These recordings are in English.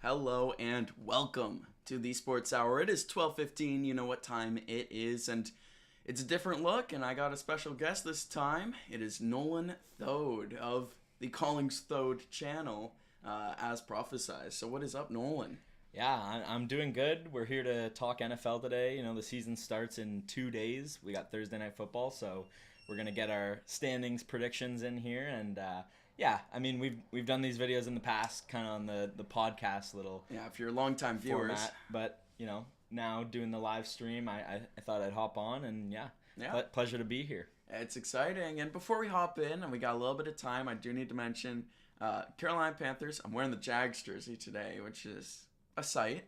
Hello and welcome to the Sports Hour. It is 12:15. You know what time it is, and it's a different look. And I got a special guest this time. It is Nolan Thode of the Collings Thode channel, as prophesized. So what is up, Nolan? Yeah, I'm doing good. We're here to talk NFL today. You know, the season starts in 2 days. We got Thursday Night Football, so we're gonna get our standings predictions in here. And yeah, I mean we've done these videos in the past, kind of on the podcast little Yeah, if you're longtime viewers. format. But you know, now doing the live stream, I thought I'd hop on, and pleasure to be here. It's exciting. And before we hop in, and we got a little bit of time, I do need to mention Carolina Panthers. I'm wearing the Jags jersey today, which is a sight.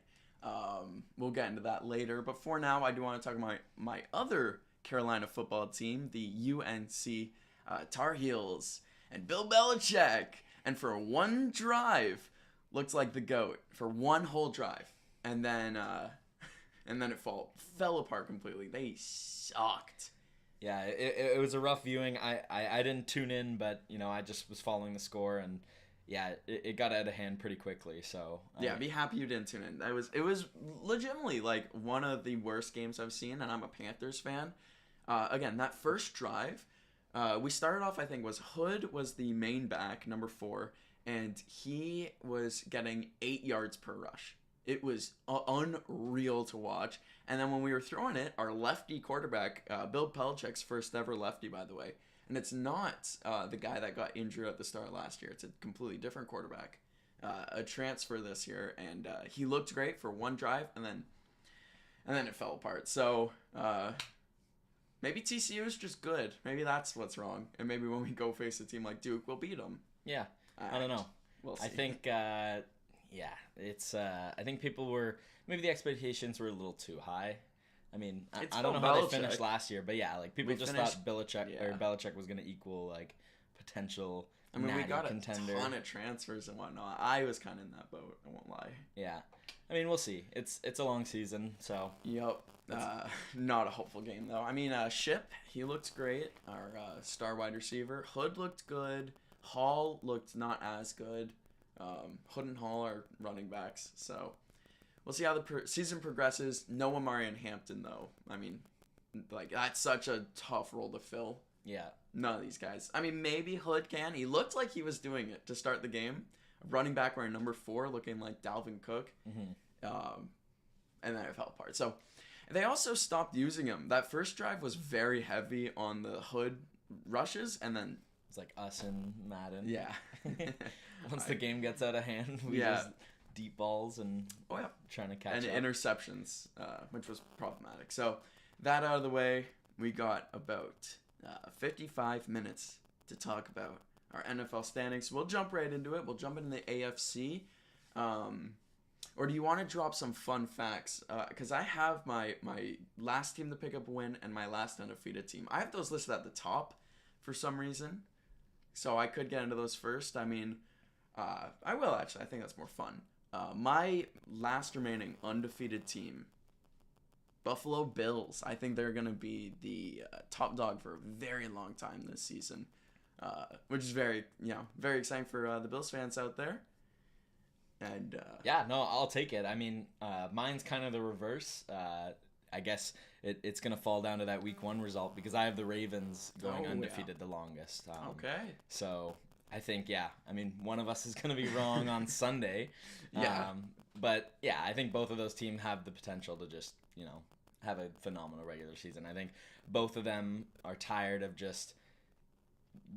We'll get into that later. But for now, I do want to talk about my other Carolina football team, the UNC Tar Heels, and Bill Belichick. And for one drive, looked like the GOAT for one whole drive, and then it fell apart completely. They sucked. Yeah, it was a rough viewing. I didn't tune in, but you know, I just was following the score, and yeah, it got out of hand pretty quickly. So yeah, be happy you didn't tune in. It was legitimately like one of the worst games I've seen, and I'm a Panthers fan. Again, that first drive, we started off. I think Hood was the main back, number 4, and he was getting 8 yards per rush. It was unreal to watch. And then when we were throwing it, our lefty quarterback, Bill Belichick's first ever lefty, by the way. And it's not the guy that got injured at the start of last year. It's a completely different quarterback, a transfer this year. And he looked great for one drive, and then it fell apart. So maybe TCU is just good. Maybe that's what's wrong. And maybe when we go face a team like Duke, we'll beat them. Yeah, I don't know. We'll see. I think it's I think maybe the expectations were a little too high. I mean, I don't know how they finished last year, but yeah, like people thought Belichick was going to equal like potential. I mean, we got contender. A ton of transfers and whatnot. I was kind of in that boat. I won't lie. Yeah, I mean, we'll see. It's a long season, so. Yep. Not a hopeful game though. I mean, Ship, he looked great. Our star wide receiver. Hood looked good. Hall looked not as good. Hood and Hall are running backs, so we'll see how the season progresses. No Amari and Hampton, though. I mean, like, that's such a tough role to fill. Yeah. None of these guys. I mean, maybe Hood can. He looked like he was doing it to start the game. Running back wearing number 4, looking like Dalvin Cook. Mm-hmm. And then it fell apart. So they also stopped using him. That first drive was very heavy on the Hood rushes, and then it's like us and Madden. Yeah. Once the game gets out of hand, we just deep balls and trying to catch up. And interceptions, which was problematic. So that out of the way, we got about 55 minutes to talk about our NFL standings. We'll jump right into it. We'll jump into the AFC. Or do you want to drop some fun facts? Because I have my last team to pick up a win and my last undefeated team. I have those listed at the top for some reason. So I could get into those first. I mean, I will actually. I think that's more fun. My last remaining undefeated team, Buffalo Bills. I think they're going to be the top dog for a very long time this season, which is very exciting for the Bills fans out there. And yeah, no, I'll take it. I mean, mine's kind of the reverse. I guess it's going to fall down to that week 1 result because I have the Ravens going undefeated the longest. Okay. So I think, I mean, one of us is going to be wrong on Sunday. Yeah. But yeah, I think both of those teams have the potential to just, have a phenomenal regular season. I think both of them are tired of just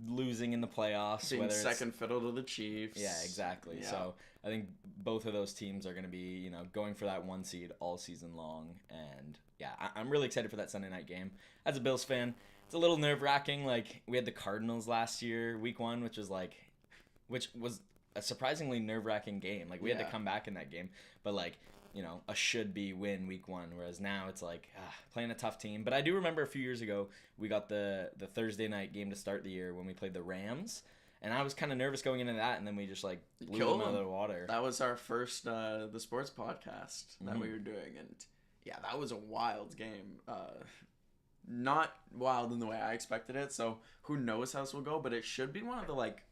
losing in the playoffs. Being second fiddle to the Chiefs. Yeah, exactly. Yeah. So I think both of those teams are going to be, going for that 1 seed all season long. And yeah, I'm really excited for that Sunday night game. As a Bills fan, it's a little nerve-wracking. Like, we had the Cardinals last year, week 1, which was a surprisingly nerve-wracking game. Like, we had to come back in that game. But, like, a should-be win week 1, whereas now it's like playing a tough team. But I do remember a few years ago, we got the Thursday night game to start the year when we played the Rams. And I was kind of nervous going into that, and then we just, like, blew them out of the water. That was our first The Sports podcast that we were doing, and, yeah, that was a wild game. Not wild in the way I expected it, so who knows how this will go, but it should be one of the, like,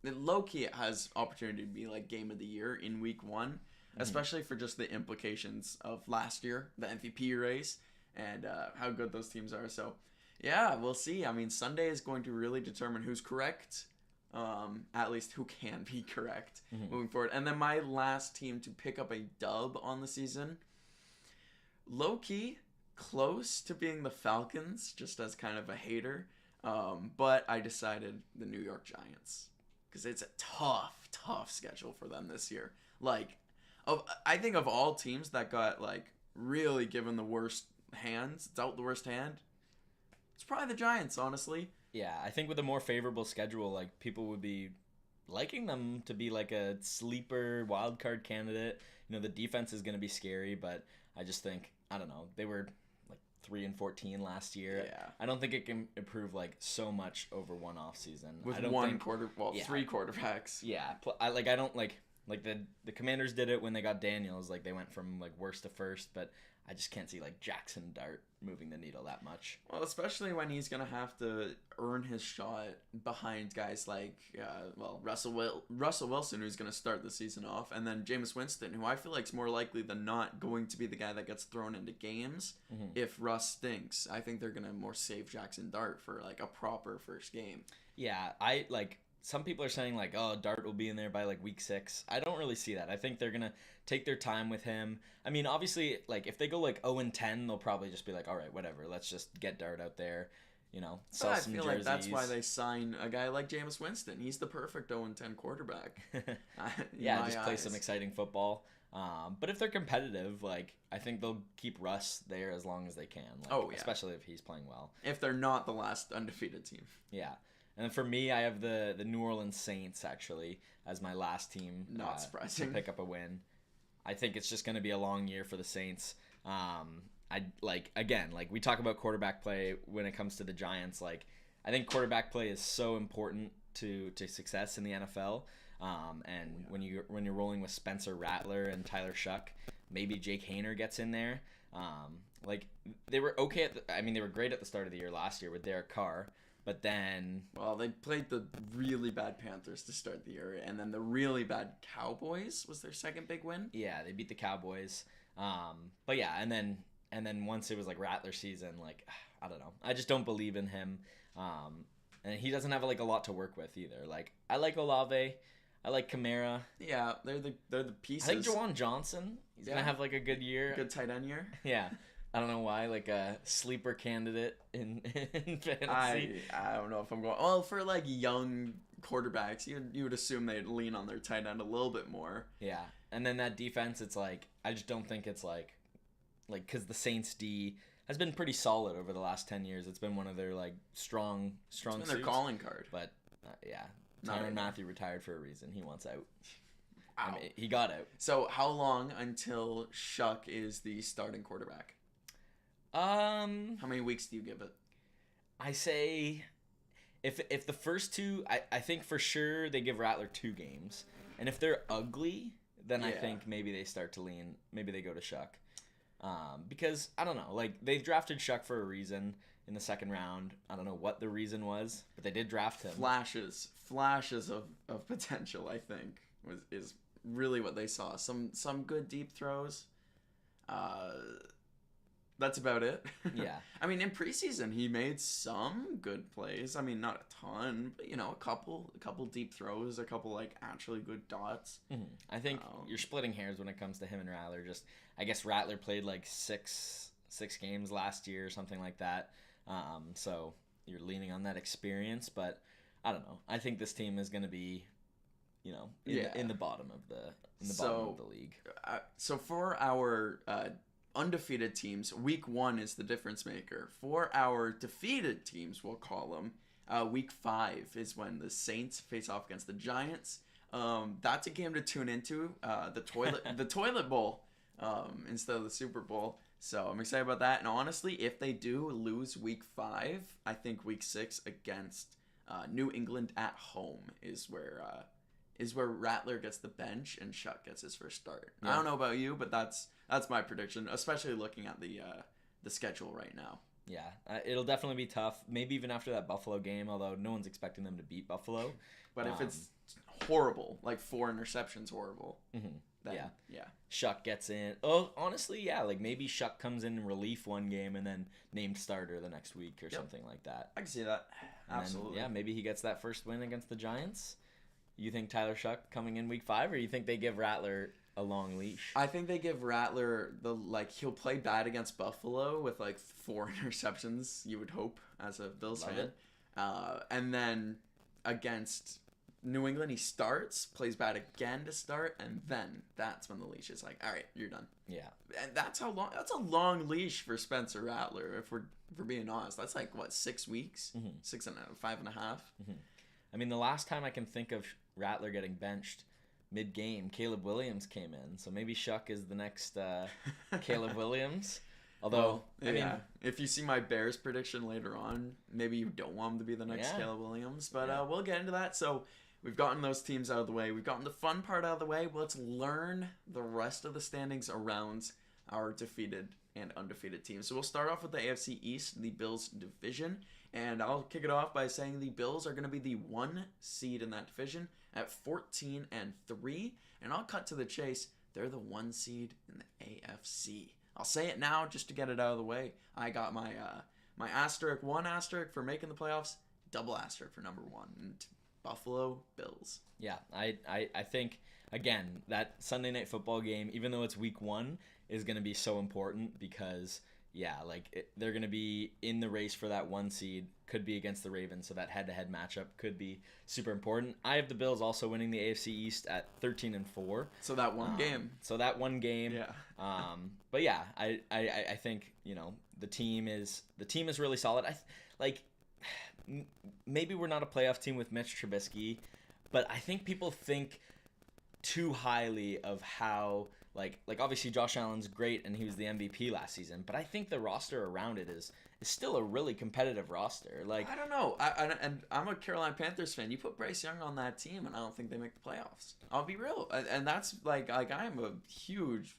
low-key it has opportunity to be, like, game of the year in week 1. especially for just the implications of last year, the MVP race, and how good those teams are. So, yeah, we'll see. I mean, Sunday is going to really determine who's correct, at least who can be correct moving forward. And then my last team to pick up a dub on the season, low-key, close to being the Falcons, just as kind of a hater. But I decided the New York Giants, because it's a tough schedule for them this year. Like, I think of all teams that got, like, really given the worst hands, dealt the worst hand, it's probably the Giants, honestly. Yeah, I think with a more favorable schedule, like, people would be liking them to be, like, a sleeper wildcard candidate. You know, the defense is going to be scary, but I just think, I don't know, they were 3-14 last year. Yeah. I don't think it can improve like so much over one off season. With I don't one think, three quarterbacks. Yeah, I don't like the Commanders did it when they got Daniels. Like they went from like worst to first, but I just can't see like Jackson Dart moving the needle that much. Well, especially when he's gonna have to earn his shot behind guys like Russell Wilson, who's gonna start the season off, and then Jameis Winston, who I feel like is more likely than not going to be the guy that gets thrown into games if Russ stinks. I think they're gonna more save Jackson Dart for like a proper first game. Yeah, I like. Some people are saying like, oh, Dart will be in there by like week 6. I don't really see that. I think they're gonna take their time with him. I mean, obviously, like if they go like 0-10, they'll probably just be like, all right, whatever. Let's just get Dart out there, you know, sell some jerseys. I feel like that's why they sign a guy like Jameis Winston. He's the perfect 0-10 quarterback. Yeah, just play some exciting football. But if they're competitive, like I think they'll keep Russ there as long as they can. Like, especially if he's playing well. If they're not the last undefeated team. Yeah. And then for me, I have the New Orleans Saints, actually, as my last team. Not surprising. To pick up a win. I think it's just going to be a long year for the Saints. We talk about quarterback play when it comes to the Giants. Like, I think quarterback play is so important to success in the NFL. When you're rolling with Spencer Rattler and Tyler Shuck, maybe Jake Haener gets in there. They were okay they were great at the start of the year last year with Derek Carr. But then... Well, they played the really bad Panthers to start the year, and then the really bad Cowboys was their second big win. Yeah, they beat the Cowboys. But yeah, and then once it was like Rattler season, like, I don't know. I just don't believe in him. And he doesn't have like a lot to work with either. Like, I like Olave. I like Kamara. Yeah, they're the pieces. I think Jawan Johnson, he's going to have like a good year. Good tight end year. Yeah. I don't know why, like a sleeper candidate in fantasy. I don't know if I'm going. Well, for like young quarterbacks, you would assume they'd lean on their tight end a little bit more. Yeah, and then that defense, it's like I just don't think it's like because the Saints D has been pretty solid over the last 10 years. It's been one of their like strong. It's been their calling card. But yeah, Tyrann Mathieu retired for a reason. He wants out. I mean, he got out. So how long until Shuck is the starting quarterback? How many weeks do you give it? I say if the first two, I think for sure they give Rattler 2 games. And if they're ugly, then I think maybe they start to lean, maybe they go to Shuck. Because, I don't know, like they drafted Shuck for a reason in the second round. I don't know what the reason was, but they did draft him. Flashes of potential, I think, is really what they saw. Some good deep throws. That's about it. Yeah. I mean, in preseason, he made some good plays. I mean, not a ton, but, a couple deep throws, a couple, like, actually good dots. Mm-hmm. I think you're splitting hairs when it comes to him and Rattler. Just, I guess Rattler played, like, six games last year or something like that. So you're leaning on that experience, but I don't know. I think this team is going to be, in the bottom of the league. So for our undefeated teams, week 1 is the difference maker. For our defeated teams, we'll call them, week 5 is when the Saints face off against the Giants. That's a game to tune into, the toilet bowl, instead of the Super Bowl. So I'm excited about that. And honestly, if they do lose week 5, I think week 6 against New England at home is where Rattler gets the bench and Shuck gets his first start. Yeah. I don't know about you, but that's my prediction, especially looking at the schedule right now. Yeah, it'll definitely be tough. Maybe even after that Buffalo game, although no one's expecting them to beat Buffalo. But if it's horrible, like 4 interceptions, horrible. Mm-hmm. then Yeah. yeah. Shuck gets in. Oh, honestly, yeah. Like maybe Shuck comes in relief one game and then named starter the next week or something like that. I can see that. And Absolutely. then, yeah, maybe he gets that first win against the Giants. You think Tyler Shuck coming in week 5, or you think they give Rattler a long leash? I think they give Rattler he'll play bad against Buffalo with 4 interceptions, you would hope, as a Bills Love fan. it. And then against New England, he starts, plays bad again to start, and then that's when the leash is all right, you're done. Yeah. And that's a long leash for Spencer Rattler, if we're being honest. That's 6 weeks? Mm-hmm. 5.5. Mm-hmm. I mean, the last time I can think of Rattler getting benched mid-game, Caleb Williams came in. So maybe Shuck is the next Caleb Williams. Although, I mean, if you see my Bears prediction later on, maybe you don't want him to be the next Caleb Williams. But we'll get into that. So we've gotten those teams out of the way. We've gotten the fun part out of the way. Let's learn the rest of the standings around our defeated and undefeated teams. So we'll start off with the AFC East, the Bills division. And I'll kick it off by saying the Bills are going to be the 1 seed in that division at 14-3. And I'll cut to the chase. They're the 1 seed in the AFC. I'll say it now just to get it out of the way. I got my my asterisk, 1 asterisk for making the playoffs, double asterisk for number 1. And Buffalo Bills. Yeah, I think, again, that Sunday Night Football game, even though it's week 1, is going to be so important because, they're going to be in the race for that 1 seed, could be against the Ravens, so that head-to-head matchup could be super important. I have the Bills also winning the AFC East at 13-4. So that one game. Yeah. But yeah, I think, the team is really solid. Maybe we're not a playoff team with Mitch Trubisky, but I think people think too highly of how obviously Josh Allen's great and he was the MVP last season, but I think the roster around it is still a really competitive roster. I don't know. I'm a Carolina Panthers fan. You put Bryce Young on that team, and I don't think they make the playoffs. I'll be real, and that's I am a huge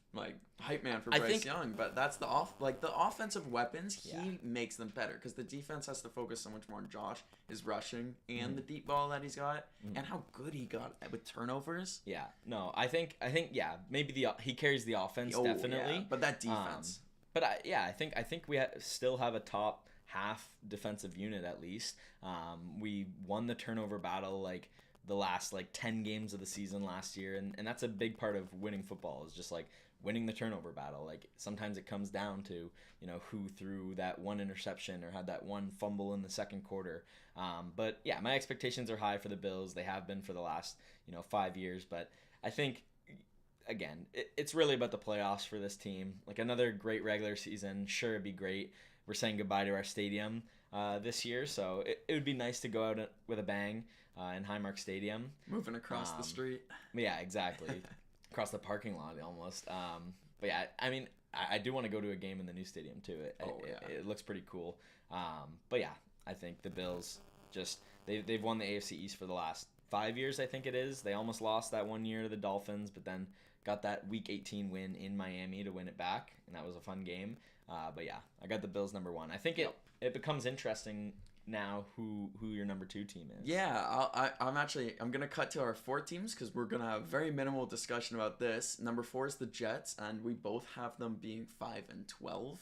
hype man for Bryce Young, but that's the offensive weapons. He makes them better because the defense has to focus so much more on Josh, his rushing and the deep ball that he's got, and how good he got with turnovers. Yeah, no, I think maybe he carries the offense definitely, but that defense. But I think we still have a top half defensive unit at least. We won the turnover battle the last 10 games of the season last year, and that's a big part of winning football is just winning the turnover battle. Sometimes it comes down to who threw that one interception or had that one fumble in the second quarter. But yeah, my expectations are high for the Bills. They have been for the last 5 years, but I think. Again, it's really about the playoffs for this team. Another great regular season, sure, it'd be great. We're saying goodbye to our stadium this year, so it would be nice to go out with a bang in Highmark Stadium. Moving across the street. Yeah, exactly. Across the parking lot almost. But yeah, I mean, I do want to go to a game in the new stadium too. It looks pretty cool. But yeah, I think the Bills they've won the AFC East for the last 5 years, I think it is. They almost lost that 1 year to the Dolphins, but then got that Week 18 win in Miami to win it back, and that was a fun game. But yeah, I got the Bills number 1. I think it becomes interesting now who your number 2 team is. Yeah, I'm gonna cut to our 4 teams because we're gonna have very minimal discussion about this. Number 4 is the Jets, and we both have them being 5-12.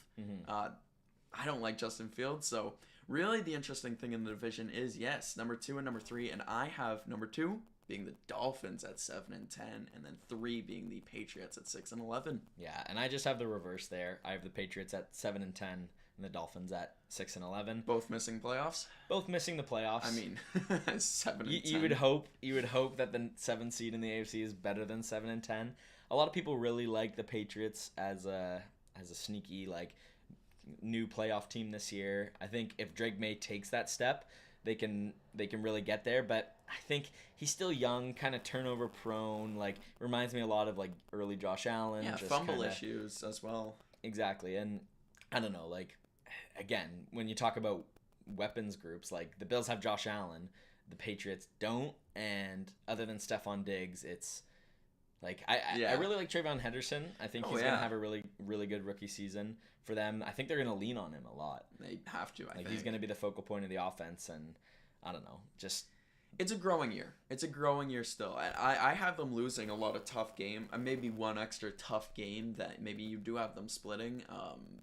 I don't like Justin Fields, so really the interesting thing in the division is number 2 and number 3, and I have number 2 being the Dolphins at 7-10, and then 3 being the Patriots at 6-11. Yeah, and I just have the reverse there. I have the Patriots at 7-10 and the Dolphins at 6-11. Both missing playoffs. Both missing the playoffs. I mean, 7-10. You would hope that the 7th seed in the AFC is better than 7-10. A lot of people really like the Patriots as a sneaky new playoff team this year. I think if Drake May takes that step, they can really get there, but I think he's still young, kind of turnover prone, reminds me a lot of early Josh Allen. Yeah, fumble issues as well. Exactly. And I don't know, again, when you talk about weapons groups, the Bills have Josh Allen, the Patriots don't, and other than Stephon Diggs, it's I really like Trayvon Henderson. I think he's going to have a really, really good rookie season for them. I think they're going to lean on him a lot. They have to, I think. He's going to be the focal point of the offense, and I don't know, just It's a growing year. It's a growing year still. I have them losing a lot of tough game. Maybe one extra tough game that maybe you do have them splitting.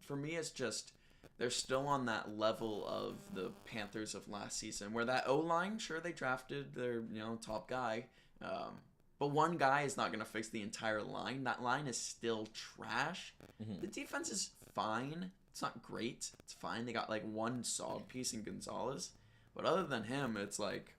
For me, it's just they're still on that level of the Panthers of last season, where that O-line, sure, they drafted their top guy, but one guy is not going to fix the entire line. That line is still trash. Mm-hmm. The defense is fine. It's not great. It's fine. They got like one solid piece in Gonzalez, but other than him, it's like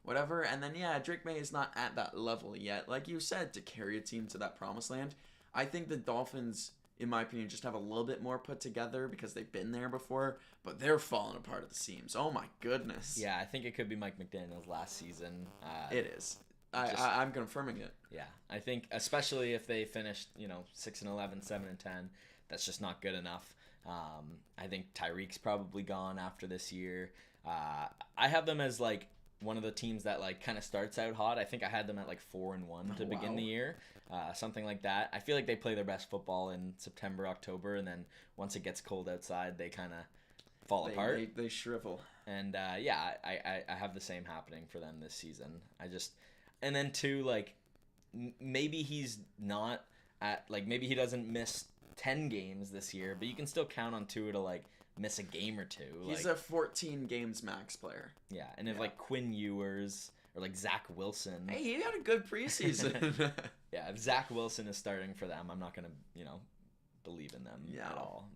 whatever. And then Drake May is not at that level yet, like you said, to carry a team to that promised land. I think the Dolphins, in my opinion, just have a little bit more put together because they've been there before, but they're falling apart at the seams. Oh my goodness. Yeah, I think it could be Mike McDaniel's last season. It is. I'm confirming it. Yeah, I think especially if they finished 6-11, 7-10, that's just not good enough. I think Tyreek's probably gone after this year. I have them as like one of the teams that like kind of starts out hot. I think I had them at like 4-1 to begin the year, something like that. I feel like they play their best football in September, October, and then once it gets cold outside, they kind of fall apart. They shrivel. And I have the same happening for them this season. And then too, like maybe he's not at like maybe he doesn't miss 10 games this year, but you can still count on Tua to like miss a game or two. He's a 14 games max player. Yeah, and if like Quinn Ewers or like Zach Wilson. Hey, he had a good preseason. Yeah, if Zach Wilson is starting for them, I'm not gonna believe in them at all.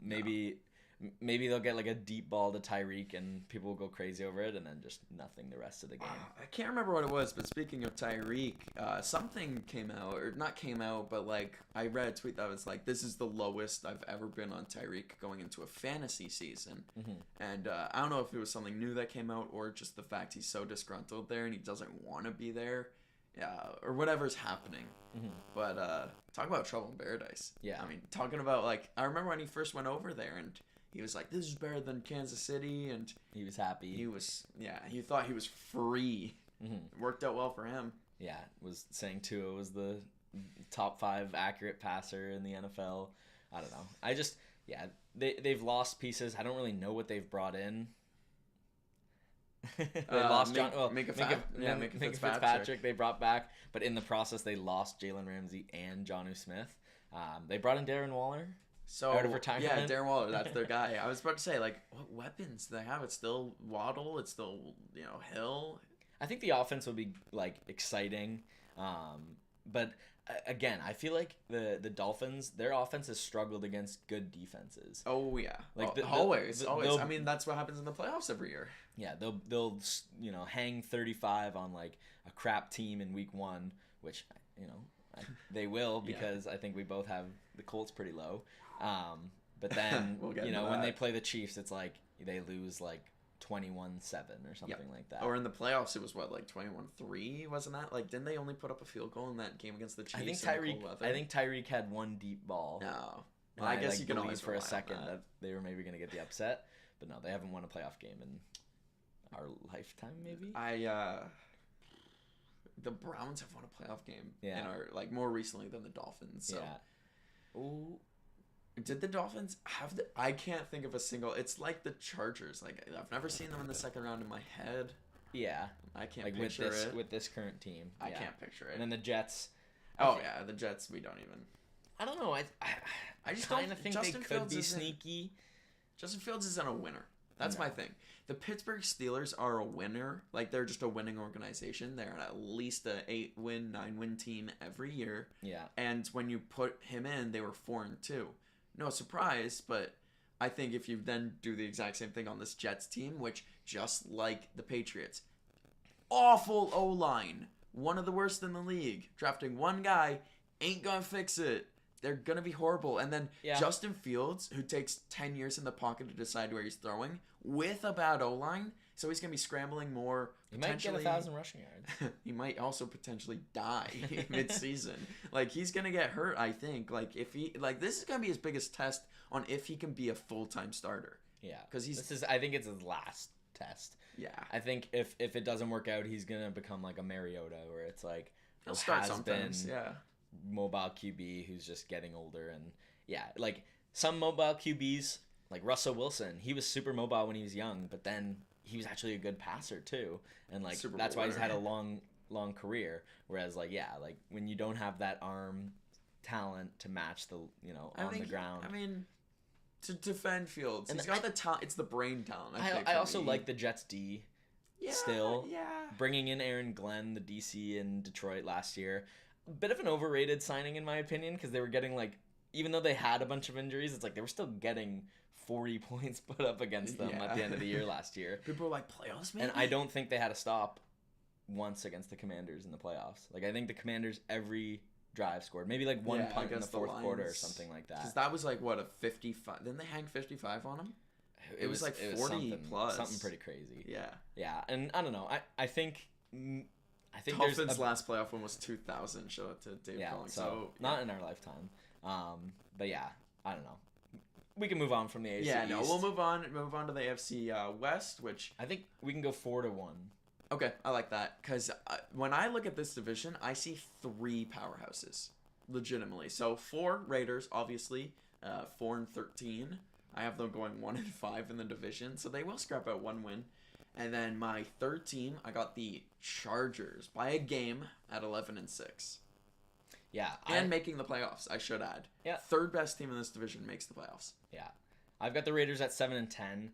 Maybe they'll get like a deep ball to Tyreek and people will go crazy over it, and then just nothing the rest of the game. I can't remember what it was, but speaking of Tyreek, something came out, or not came out, but like I read a tweet that was like, this is the lowest I've ever been on Tyreek going into a fantasy season. Mm-hmm. And I don't know if it was something new that came out or just the fact he's so disgruntled there and he doesn't want to be there. Or whatever's happening. Mm-hmm. But talk about trouble in paradise. Yeah. I mean, talking about like, I remember when he first went over there and he was like, this is better than Kansas City, and he was happy. He thought he was free. Mm-hmm. It worked out well for him. Yeah, was saying Tua was the top 5 accurate passer in the NFL. I don't know. They've lost pieces. I don't really know what they've brought in. They lost Minka Fitzpatrick. They brought back, but in the process they lost Jalen Ramsey and Jonnu Smith. They brought in Darren Waller. So out of retirement. Yeah, Darren Waller, that's their guy. I was about to say, like, what weapons do they have? It's still Waddle. It's still Hill. I think the offense would be like exciting, but again, I feel like the Dolphins, their offense has struggled against good defenses. Oh yeah, like always. I mean, that's what happens in the playoffs every year. Yeah, they'll hang 35 on like a crap team in week 1, which they will because I think we both have the Colts pretty low. But then when they play the Chiefs, it's like they lose like 21-7 or something like that. Or in the playoffs, it was what, like 21-3, wasn't that? Like, didn't they only put up a field goal in that game against the Chiefs? I think Tyreek had one deep ball. No, well, I guess you can always for a second that they were maybe going to get the upset, but no, they haven't won a playoff game in our lifetime. Maybe the Browns have won a playoff game in our more recently than the Dolphins. So. Yeah. Ooh. Did the Dolphins have the... I can't think of a single... It's like the Chargers. Like, I've never seen them in the second round in my head. Yeah. I can't picture it. With this current team. I can't picture it. And then the Jets. The Jets, we don't even... I don't know. I just kind of think Justin they could Fields be sneaky. Justin Fields isn't a winner. That's my thing. The Pittsburgh Steelers are a winner. Like, they're just a winning organization. They're at least a 8-win, 9-win team every year. Yeah. And when you put him in, they were 4-2. No surprise, but I think if you then do the exact same thing on this Jets team, which, just like the Patriots, awful O-line, one of the worst in the league, drafting one guy, ain't gonna fix it. They're gonna be horrible. And then Justin Fields, who takes 10 years in the pocket to decide where he's throwing, with a bad O-line, so he's gonna be scrambling more. He might get 1,000 rushing yards. He might also potentially die mid-season. Like, he's gonna get hurt, I think. Like, if he this is gonna be his biggest test on if he can be a full-time starter. Yeah, because I think it's his last test. Yeah, I think if it doesn't work out, he's gonna become like a Mariota, where it's like he'll start sometimes. Yeah, mobile QB who's just getting older, and like some mobile QBs. Like Russell Wilson, he was super mobile when he was young, but then he was actually a good passer too, and like Super that's Bowl why he's winner. had a long career. Whereas like like when you don't have that arm talent to match the on the ground. I mean, to defend Fields, And he's got the talent. It's the brain talent. I think I for also me. like the Jets D. Yeah, Still, yeah. bringing in Aaron Glenn, the DC in Detroit last year, a bit of an overrated signing in my opinion, because they were getting like, even though they had a bunch of injuries, it's like they were still getting 40 points put up against them at the end of the year last year. People were like, playoffs, maybe? And I don't think they had a stop once against the Commanders in the playoffs. Like I think the Commanders every drive scored, maybe like one punt in the fourth quarter or something like that. Because that was like what, a 55? Didn't they hang 55 on him? It was like 40 plus. Something pretty crazy. Yeah. And I don't know. I think Dolphins' last playoff one was 2000. Shout out to Dave Collings. So not in our lifetime. But yeah, I don't know. We can move on from the AFC Yeah, East. no, we'll move on to the AFC West, which I think we can go 4-1. Okay, I like that because when I look at this division, I see 3 powerhouses, legitimately. So 4 Raiders, obviously, 4-13. I have them going 1-5 in the division, so they will scrap out 1 win. And then my third team, I got the Chargers by a game at 11-6. Yeah, and making the playoffs, I should add. Yeah, third best team in this division makes the playoffs. Yeah, I've got the Raiders at 7-10.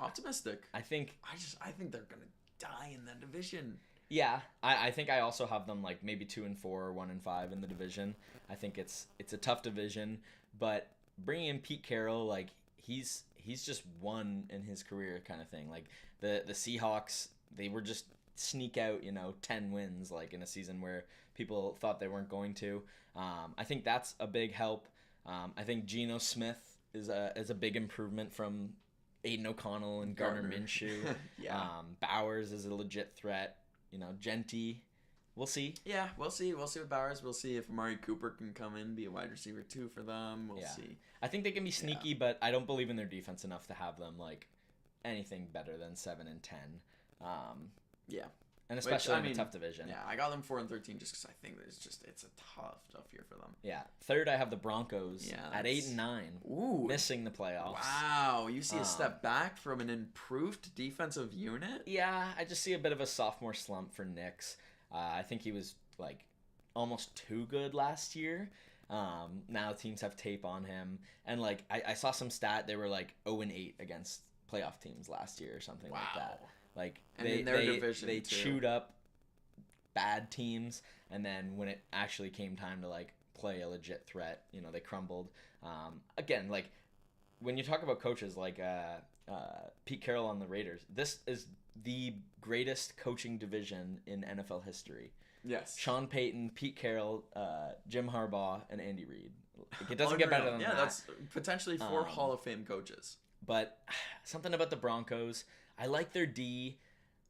Optimistic. I think they're gonna die in that division. Yeah, I think I also have them like maybe 2-4 or 1-5 in the division. I think it's a tough division, but bringing in Pete Carroll, like he's just won in his career kind of thing. Like the Seahawks, they were just sneak out 10 wins like in a season where people thought they weren't going to. I think that's a big help. I think Geno Smith is a big improvement from Aiden O'Connell and Gardner Minshew. Yeah. Bowers is a legit threat. Genty, we'll see. Yeah, we'll see. We'll see with Bowers. We'll see if Amari Cooper can come in, be a wide receiver too for them. We'll see. I think they can be sneaky, but I don't believe in their defense enough to have them like anything better than 7-10. Yeah. And especially in a tough division. Yeah, I got them 4-13 just because I think it's a tough year for them. Yeah. Third, I have the Broncos at 8-9. Ooh. Missing the playoffs. Wow. You see a step back from an improved defensive unit? Yeah, I just see a bit of a sophomore slump for Nix. I think he was like almost too good last year. Now teams have tape on him. And like I saw some stat, they were like 0-8 against playoff teams last year or something like that. Like they chewed up bad teams, and then when it actually came time to like play a legit threat, they crumbled. Again, like when you talk about coaches like Pete Carroll on the Raiders, this is the greatest coaching division in NFL history. Yes. Sean Payton, Pete Carroll, Jim Harbaugh, and Andy Reid. Like, it doesn't get better than that. Yeah, that's potentially 4 Hall of Fame coaches. But something about the Broncos, I like their D,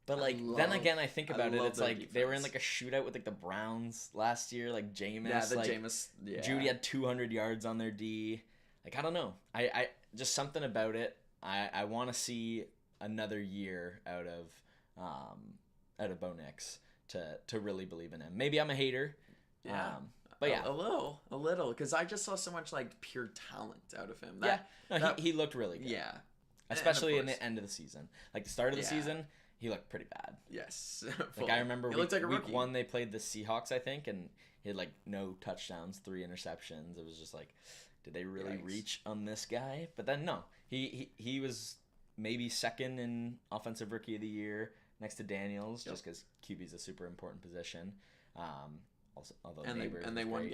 but like then again I think about it, it's like defense. They were in like a shootout with like the Browns last year, like Jameis. Yeah, like, Jameis. Yeah. Judy had 200 yards on their D. Like I don't know, I just something about it. I want to see another year out of Bo Nix to really believe in him. Maybe I'm a hater. Yeah. But yeah, a little, because I just saw so much like pure talent out of him. He looked really good. Yeah, especially in the end of the season. Like the start of the season, he looked pretty bad. Yes, like I remember looked like a week rookie. 1 they played the Seahawks, I think, and he had like no touchdowns, 3 interceptions. It was just like, did they really reach on this guy? But then no, he was maybe second in offensive rookie of the year next to Daniels, just because QB's a super important position. Also, although they won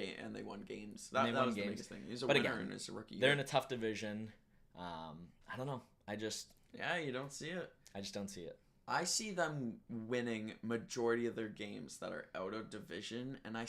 games. That was the biggest thing. He's a winner and it's a rookie. They're in a tough division. I don't know. You don't see it. I just don't see it. I see them winning majority of their games that are out of division, and I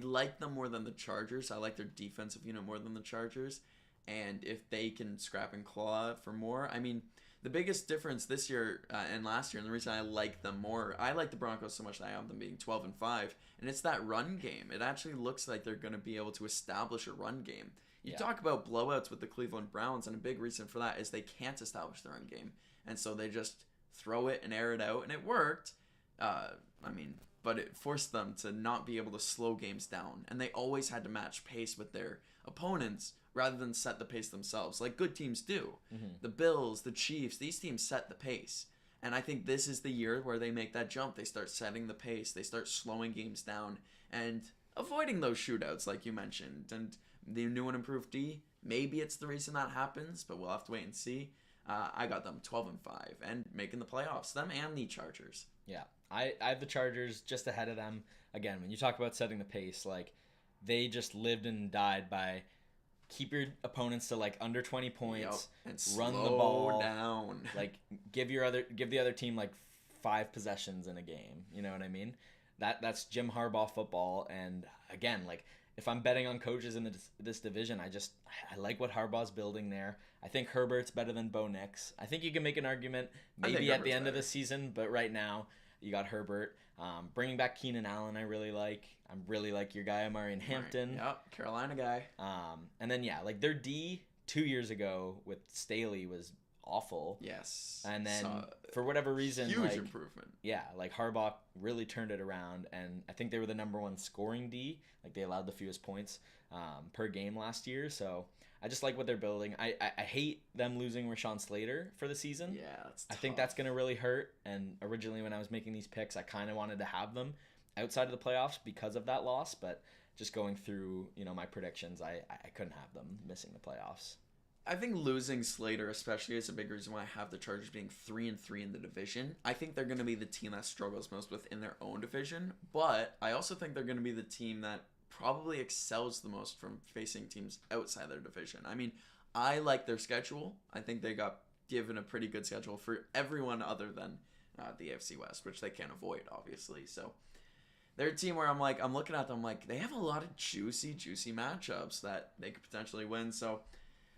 like them more than the Chargers. I like their defensive unit more than the Chargers, and if they can scrap and claw for more, I mean, the biggest difference this year and last year, and the reason I like them more, I like the Broncos so much that I have them being 12-5, and it's that run game. It actually looks like they're going to be able to establish a run game. You talk about blowouts with the Cleveland Browns, and a big reason for that is they can't establish the run game, and so they just throw it and air it out, and it worked. But it forced them to not be able to slow games down, and they always had to match pace with their opponents, rather than set the pace themselves, like good teams do. Mm-hmm. The Bills, the Chiefs, these teams set the pace. And I think this is the year where they make that jump. They start setting the pace. They start slowing games down and avoiding those shootouts like you mentioned. And the new and improved D, maybe it's the reason that happens, but we'll have to wait and see. I got them 12-5 and making the playoffs, them and the Chargers. Yeah, I have the Chargers just ahead of them. Again, when you talk about setting the pace, like they just lived and died by keep your opponents to like under 20 points, and run the ball down, like give the other team like 5 possessions in a game. You know what I mean? That's Jim Harbaugh football. And again, like if I'm betting on coaches in this division, I like what Harbaugh's building there. I think Herbert's better than Bo Nix. I think you can make an argument maybe at the end of the season, but right now you got Herbert. Bringing back Keenan Allen, I really like. I really like your guy, Amari Hampton. Right. Yep, Carolina guy. And then, yeah, like their D 2 years ago with Staley was awful. Yes. And then for whatever reason, huge improvement. Yeah, like Harbaugh really turned it around, and I think they were the number 1 scoring D. Like they allowed the fewest points per game last year. So I just like what they're building. I hate them losing Rashawn Slater for the season. Yeah, that's tough. I think that's going to really hurt. And originally when I was making these picks, I kind of wanted to have them outside of the playoffs because of that loss. But just going through, my predictions, I couldn't have them missing the playoffs. I think losing Slater especially is a big reason why I have the Chargers being 3-3 in the division. I think they're going to be the team that struggles most within their own division. But I also think they're going to be the team that probably excels the most from facing teams outside their division. I mean, I like their schedule. I think they got given a pretty good schedule for everyone other than the AFC West, which they can't avoid, obviously. So they're a team where I'm looking at them like they have a lot of juicy matchups that they could potentially win. So,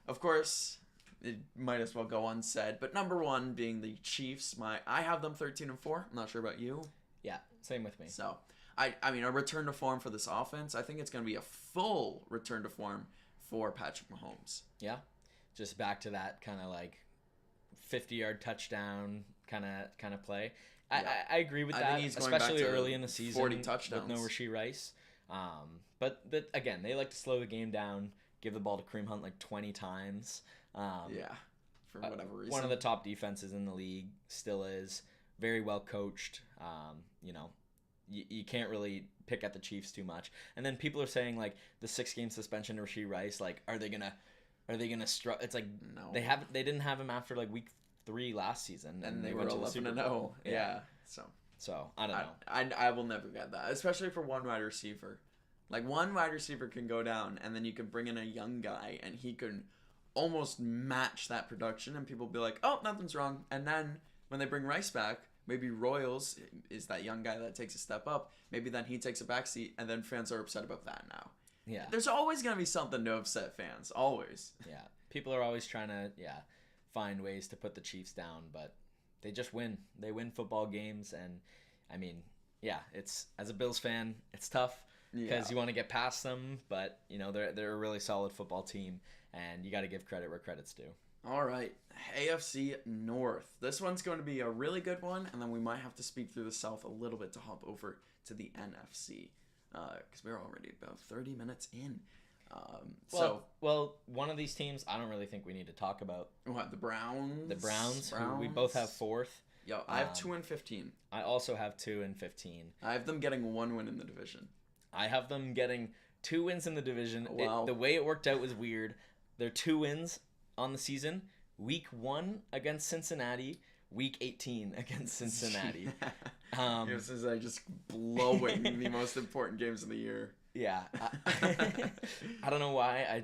of course, it might as well go unsaid. But number 1 being the Chiefs. I have them 13-4. I'm not sure about you. Yeah, same with me. So I mean, a return to form for this offense. I think it's going to be a full return to form for Patrick Mahomes. Yeah, just back to that kind of like 50-yard touchdown kind of play. Yeah. I agree with that, think he's going especially back to early in the season 40 touchdowns with no Rashee Rice. But again, they like to slow the game down, give the ball to Kareem Hunt like 20 times. For whatever reason. One of the top defenses in the league still is very well coached. You can't really pick at the Chiefs too much. And then people are saying like the 6-game suspension to Rashee Rice, like are they gonna struggle? It's like no. They didn't have him after like week 3 last season, and they went were to the Super 11-0. Bowl. Yeah. So I don't know. I will never get that, especially for one wide receiver. Like one wide receiver can go down, and then you can bring in a young guy, and he can almost match that production, and people will be like, "Oh, nothing's wrong." And then when they bring Rice back, maybe Royals is that young guy that takes a step up. Maybe then he takes a backseat, and then fans are upset about that now. Yeah. There's always going to be something to upset fans. Always. Yeah. People are always trying to, find ways to put the Chiefs down, but they just win. They win football games, and, I mean, it's as a Bills fan, it's tough because you want to get past them, but, they're a really solid football team, and you got to give credit where credit's due. All right, AFC North. This one's going to be a really good one, and then we might have to speak through the South a little bit to hop over to the NFC because we're already about 30 minutes in. Well, one of these teams I don't really think we need to talk about. What, the Browns? The Browns, who we both have 4th. Yo, I have 2-15. I also have 2-15. I have them getting 1 win in the division. I have them getting 2 wins in the division. Wow. The way it worked out was weird. They're 2 wins on the season. Week 1 against Cincinnati. Week 18 against Cincinnati. This is just blowing the most important games of the year. Yeah. I don't know why.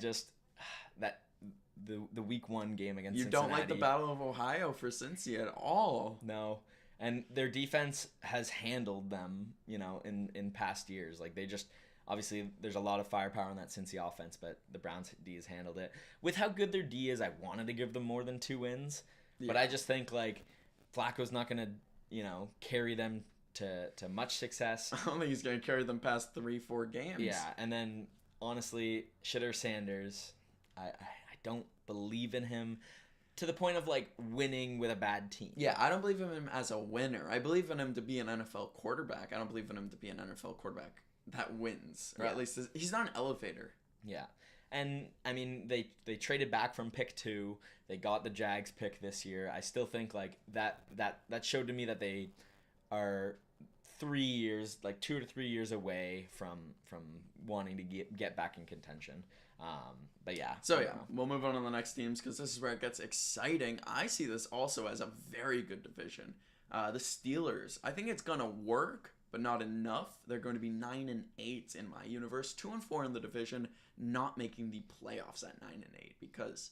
The week 1 game against Cincinnati. You don't like the Battle of Ohio for Cincy at all. No. And their defense has handled them, in past years. Like they just obviously there's a lot of firepower in that Cincy offense, but the Browns D has handled it. With how good their D is, I wanted to give them more than 2 wins. Yeah. But I just think like Flacco's not gonna, carry them to much success. I don't think he's going to carry them past 3-4 games. Yeah, and then, honestly, Shitter Sanders, I don't believe in him to the point of, like, winning with a bad team. Yeah, I don't believe in him as a winner. I believe in him to be an NFL quarterback. I don't believe in him to be an NFL quarterback that wins. Or at least he's not an elevator. Yeah. And I mean, they traded back from pick 2. They got the Jags pick this year. I still think like that showed to me that they are 3 years, like 2 to 3 years away from wanting to get back in contention. But yeah. So yeah, we'll move on to the next teams because this is where it gets exciting. I see this also as a very good division. The Steelers. I think it's gonna work, but not enough. They're going to be 9-8 in my universe, 2-4 in the division, not making the playoffs at 9-8 because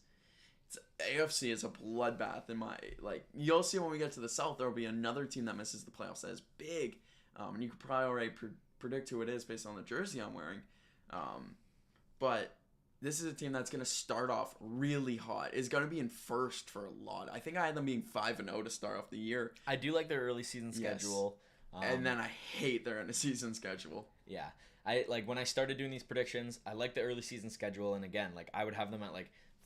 AFC is a bloodbath in my You'll see when we get to the South, there will be another team that misses the playoffs that is big, and you could probably already predict who it is based on the jersey I'm wearing. But this is a team that's going to start off really hot. It's going to be in first for a lot. I think I had them being 5-0 to start off the year. I do like their early season schedule. And then I hate their end of season schedule. Yeah. When I started doing these predictions, I like the early season schedule, and again, I would have them at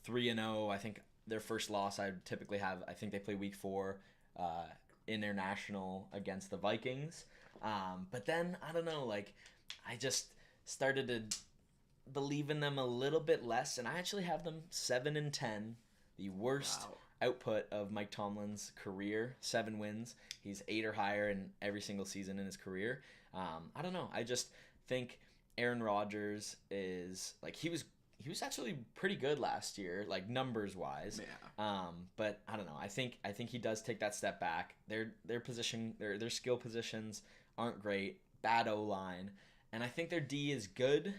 3-0. I think their first loss I would typically have, I think they play week 4 international against the Vikings. But then I don't know, I just started to believe in them a little bit less, and I actually have them 7-10, the worst output of Mike Tomlin's career. 7 wins. He's 8 or higher in every single season in his career. I don't know. I just think Aaron Rodgers is he was actually pretty good last year, numbers wise. Yeah. But I don't know. I think he does take that step back. Their position, their skill positions aren't great. Bad O-line, and I think their D is good,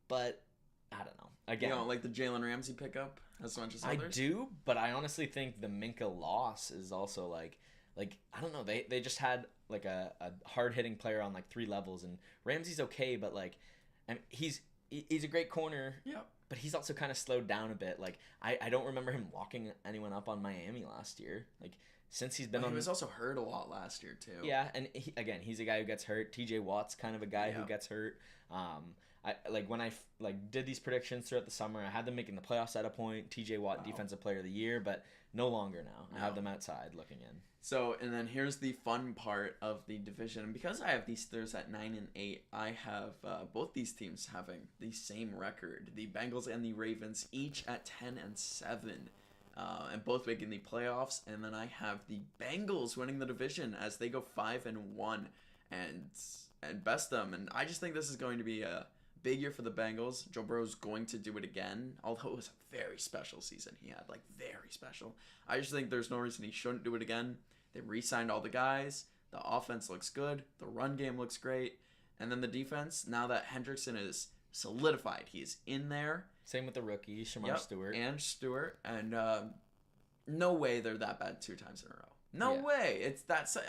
but I don't know. Again, you don't like the Jalen Ramsey pickup as much as others? I do, but I honestly think the Minka loss is also I don't know. They just had a hard hitting player on 3 levels, and Ramsey's okay, but he's a great corner. Yeah. But he's also kind of slowed down a bit. I don't remember him locking anyone up on Miami last year. Since he's been on. He was also hurt a lot last year too. Yeah, and he's a guy who gets hurt. TJ Watt's kind of a guy who gets hurt. When I did these predictions throughout the summer, I had them making the playoffs at a point. TJ Watt, Defensive Player of the Year, but no longer now. I have them outside looking in. So, and then here's the fun part of the division. Because I have these Steelers at 9-8, I have both these teams having the same record. The Bengals and the Ravens each at 10-7, and both making the playoffs. And then I have the Bengals winning the division as they go 5-1 and best them. And I just think this is going to be a big year for the Bengals. Joe Burrow's going to do it again, although it was a very special season he had, very special. I just think there's no reason he shouldn't do it again. They re-signed all the guys. The offense looks good. The run game looks great. And then the defense, now that Hendrickson is solidified, he's in there. Same with the rookie, Shamar Stewart. And Stewart. And no way they're that bad 2 times in a row. No way.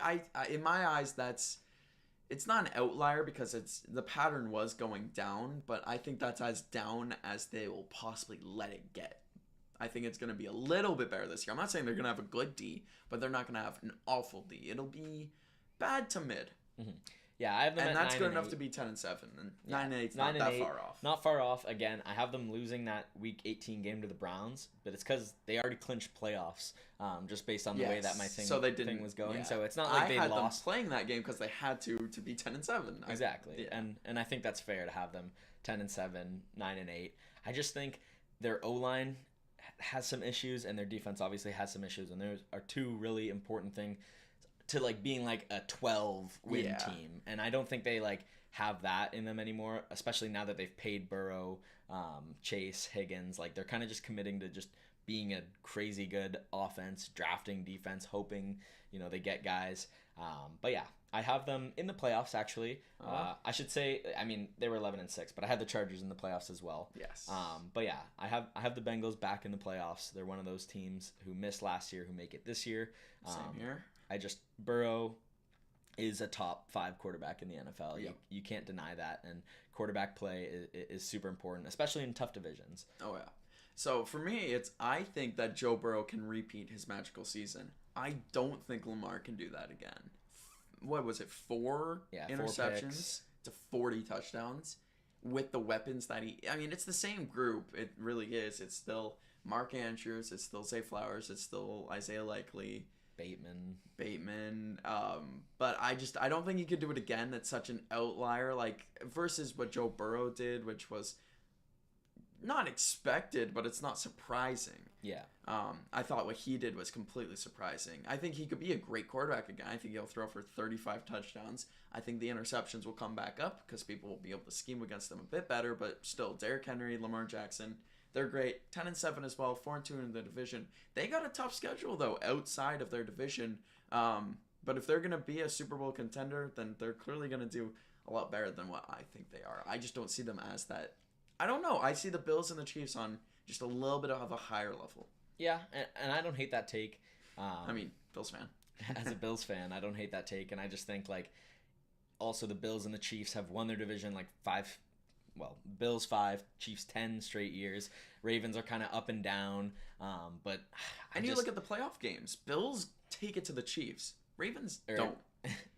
I in my eyes, it's not an outlier because the pattern was going down, but I think that's as down as they will possibly let it get. I think it's going to be a little bit better this year. I'm not saying they're going to have a good D, but they're not going to have an awful D. It'll be bad to mid. Mm-hmm. Yeah, I have them and at 9-8. And that's good enough to be 10-7. And 9-8's not that far off. Not far off. Again, I have them losing that Week 18 game to the Browns, but it's because they already clinched playoffs, just based on the way that my thing was going. Yeah. So it's not like they lost. I had them playing that game because they had to be 10-7. Exactly. And I think that's fair to have them 10-7, 9-8. I just think their O-line has some issues, and their defense obviously has some issues, and there are 2 really important things to being a 12-win team, and I don't think they have that in them anymore, especially now that they've paid Burrow, Chase, Higgins. They're kind of just committing to just being a crazy good offense, drafting defense, hoping they get guys. But yeah, I have them in the playoffs actually. I should say, I mean, they were 11-6, but I had the Chargers in the playoffs as well. Yes. But yeah, I have the Bengals back in the playoffs. They're one of those teams who missed last year who make it this year. Same here. Burrow is a top 5 quarterback in the NFL. Yep. You can't deny that, and quarterback play is super important, especially in tough divisions. Oh yeah. So for me, I think that Joe Burrow can repeat his magical season. I don't think Lamar can do that again. What was it? 4 interceptions to 40 touchdowns with the weapons that it's the same group. It really is. It's still Mark Andrews. It's still Zay Flowers. It's still Isaiah Likely. Bateman. But I don't think he could do it again. That's such an outlier, versus what Joe Burrow did, which was not expected, but it's not surprising. Yeah. I thought what he did was completely surprising. I think he could be a great quarterback again. I think he'll throw for 35 touchdowns. I think the interceptions will come back up because people will be able to scheme against them a bit better. But still, Derrick Henry, Lamar Jackson, they're great. 10-7 as well. 4-2 in the division. They got a tough schedule though outside of their division. But if they're gonna be a Super Bowl contender, then they're clearly gonna do a lot better than what I think they are. I just don't see them as that. I don't know. I see the Bills and the Chiefs on just a little bit of a higher level. Yeah, and I don't hate that take. I mean, Bills fan. As a Bills fan, I don't hate that take, and I just think like also the Bills and the Chiefs have won their division like Bills 5, Chiefs 10 straight years. Ravens are kind of up and down, but you look at the playoff games. Bills take it to the Chiefs. Ravens don't.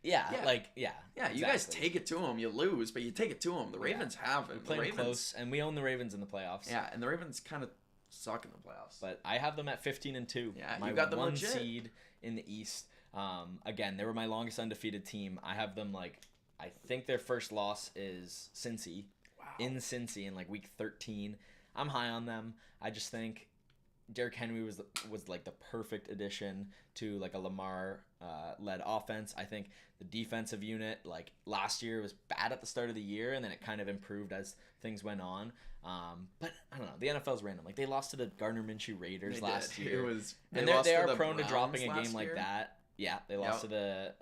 Yeah. You exactly. Guys take it to them. You lose, but you take it to them. The Ravens haven't. We're playing close, and we own the Ravens in the playoffs. Yeah, and the Ravens kind of suck in the playoffs. But I have them at 15-2. Yeah, my you got them one legit. Seed in the East. Again, they were my longest undefeated team. I have them I think their first loss is Cincy. Wow. In Cincy in like week 13. I'm high on them. I just think Derrick Henry was like the perfect addition to like a Lamar led offense. I think the defensive unit like last year was bad at the start of the year, and then it kind of improved as things went on. But I don't know. The NFL's random. Like they lost to the Gardner Minshew Raiders last year. They are prone to dropping a game like that. Yeah, they lost to the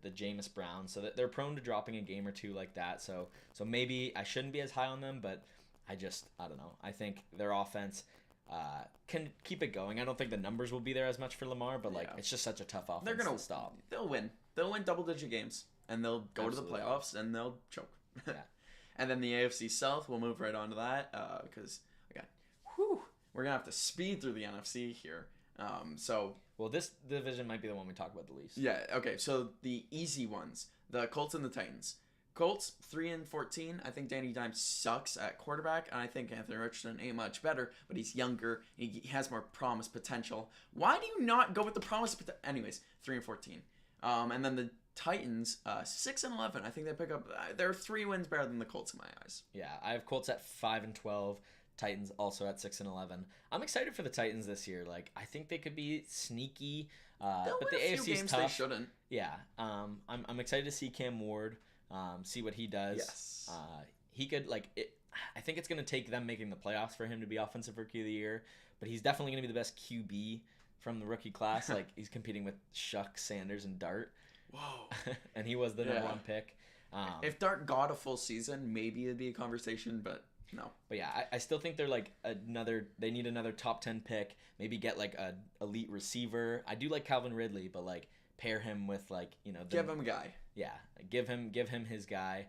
Jameis Brown, so that they're prone to dropping a game or two like that. So maybe I shouldn't be as high on them, but I don't know. I think their offense can keep it going. I don't think the numbers will be there as much for Lamar, but it's just such a tough offense. They're gonna to stop. They'll win. They'll win double-digit games, and they'll go to the playoffs, and they'll choke. Yeah. And then the AFC South, we'll move right on to that because again, we're gonna have to speed through the NFC here. Well, this division might be the one we talk about the least. Yeah. Okay. So the easy ones, the Colts and the Titans. Colts 3-14. I think Danny Dimes sucks at quarterback, and I think Anthony Richardson ain't much better, but he's younger. He has more promise potential. Why do you not go with the promise potential? Anyways, 3-14. And then the Titans 6-11. I think they pick up. They're 3 wins better than the Colts in my eyes. Yeah, I have Colts at 5-12. Titans also at 6-11. I'm excited for the Titans this year. Like I think they could be sneaky, They'll but win the a few AFC's games tough. They shouldn't. Yeah, I'm excited to see Cam Ward, see what he does. Yes. He could I think it's gonna take them making the playoffs for him to be Offensive Rookie of the Year, but he's definitely gonna be the best QB from the rookie class. Like he's competing with Shuck, Sanders, and Dart. Whoa. And he was the number one pick. If Dart got a full season, maybe it'd be a conversation, but no. But yeah, I still think they're like they need another top 10 pick, maybe get like a elite receiver. I do like Calvin Ridley, but like pair him with give him a guy. Yeah, give him his guy,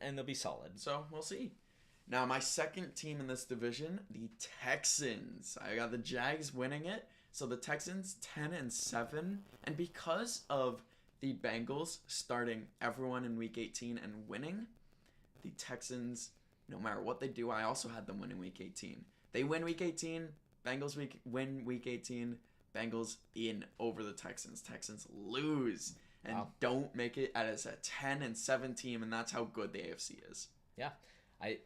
and they'll be solid. So we'll see. Now my second team in this division, the Texans. I got the Jags winning it. So the Texans 10-7, and because of the Bengals starting everyone in Week 18 and winning, the Texans, no matter what they do, I also had them winning Week 18. They win Week 18, Bengals win Week 18, Bengals in over the Texans. Texans lose and don't make it as a 10-7 team, and that's how good the AFC is. Yeah. I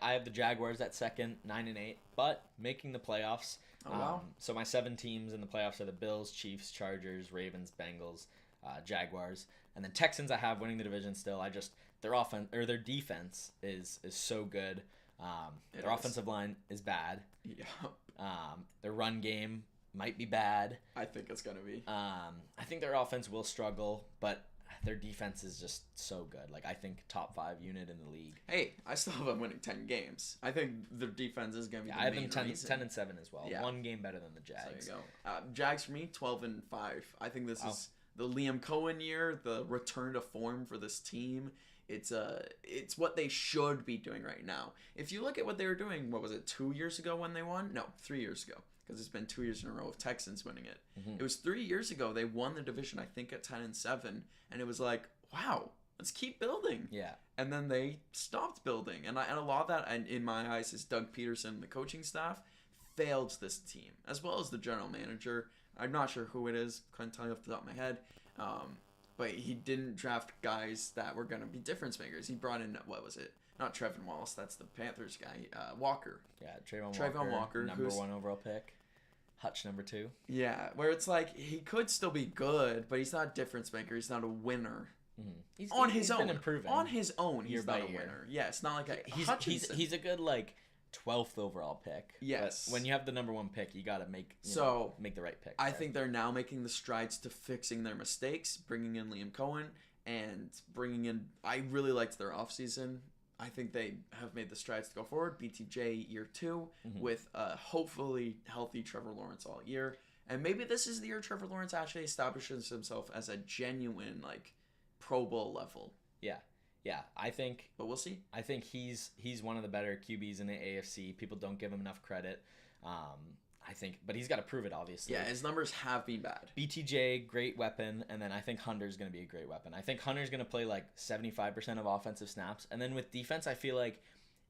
have the Jaguars at second, 9-8, but making the playoffs. Oh, wow. So my 7 teams in the playoffs are the Bills, Chiefs, Chargers, Ravens, Bengals, Jaguars, and then Texans I have winning the division still. Their offense or their defense is so good. Their offensive line is bad. Yeah. Their run game might be bad. I think it's gonna be. I think their offense will struggle, but their defense is just so good. Like I think top 5 unit in the league. Hey, I still have them winning 10 games. I think their defense is gonna be. I have them 10-7 as well. Yeah. 1 game better than the Jags. So there you go. Jags for me 12-5. I think this is the Liam Cohen year, the return to form for this team. It's what they should be doing right now. If you look at what they were doing, what was it, 2 years ago when they won? No, 3 years ago, because it's been 2 years in a row of Texans winning it. Mm-hmm. It was 3 years ago they won the division, I think, at 10-7, and it was like, wow, let's keep building. Yeah. And then they stopped building, and a lot of that, and in my eyes, is Doug Peterson, the coaching staff, failed this team, as well as the general manager. I'm not sure who it is, couldn't tell you off the top of my head. but he didn't draft guys that were going to be difference makers. He brought in, what was it? Not Trevin Wallace, that's the Panthers guy. Walker. Yeah, Trayvon Walker, number 1 overall pick. Hutch, number 2. Yeah, where it's like he could still be good, but he's not a difference maker. He's not a winner. Mm-hmm. He's own. been improving. On his own, he's not a year. winner. Yeah, it's not like he's a good like 12th overall pick. Yes. But when you have the number 1 pick, you got to make the right pick. I think they're now making the strides to fixing their mistakes, bringing in Liam Cohen and bringing in. I really liked their offseason. I think they have made the strides to go forward. BTJ year 2 with hopefully healthy Trevor Lawrence all year. And maybe this is the year Trevor Lawrence actually establishes himself as a genuine like Pro Bowl level. Yeah, I think. But we'll see. I think he's one of the better QBs in the AFC. People don't give him enough credit. I think, but he's got to prove it, obviously. Yeah, his numbers have been bad. BTJ, great weapon, and then I think Hunter's going to be a great weapon. I think Hunter's going to play like 75% of offensive snaps, and then with defense, I feel like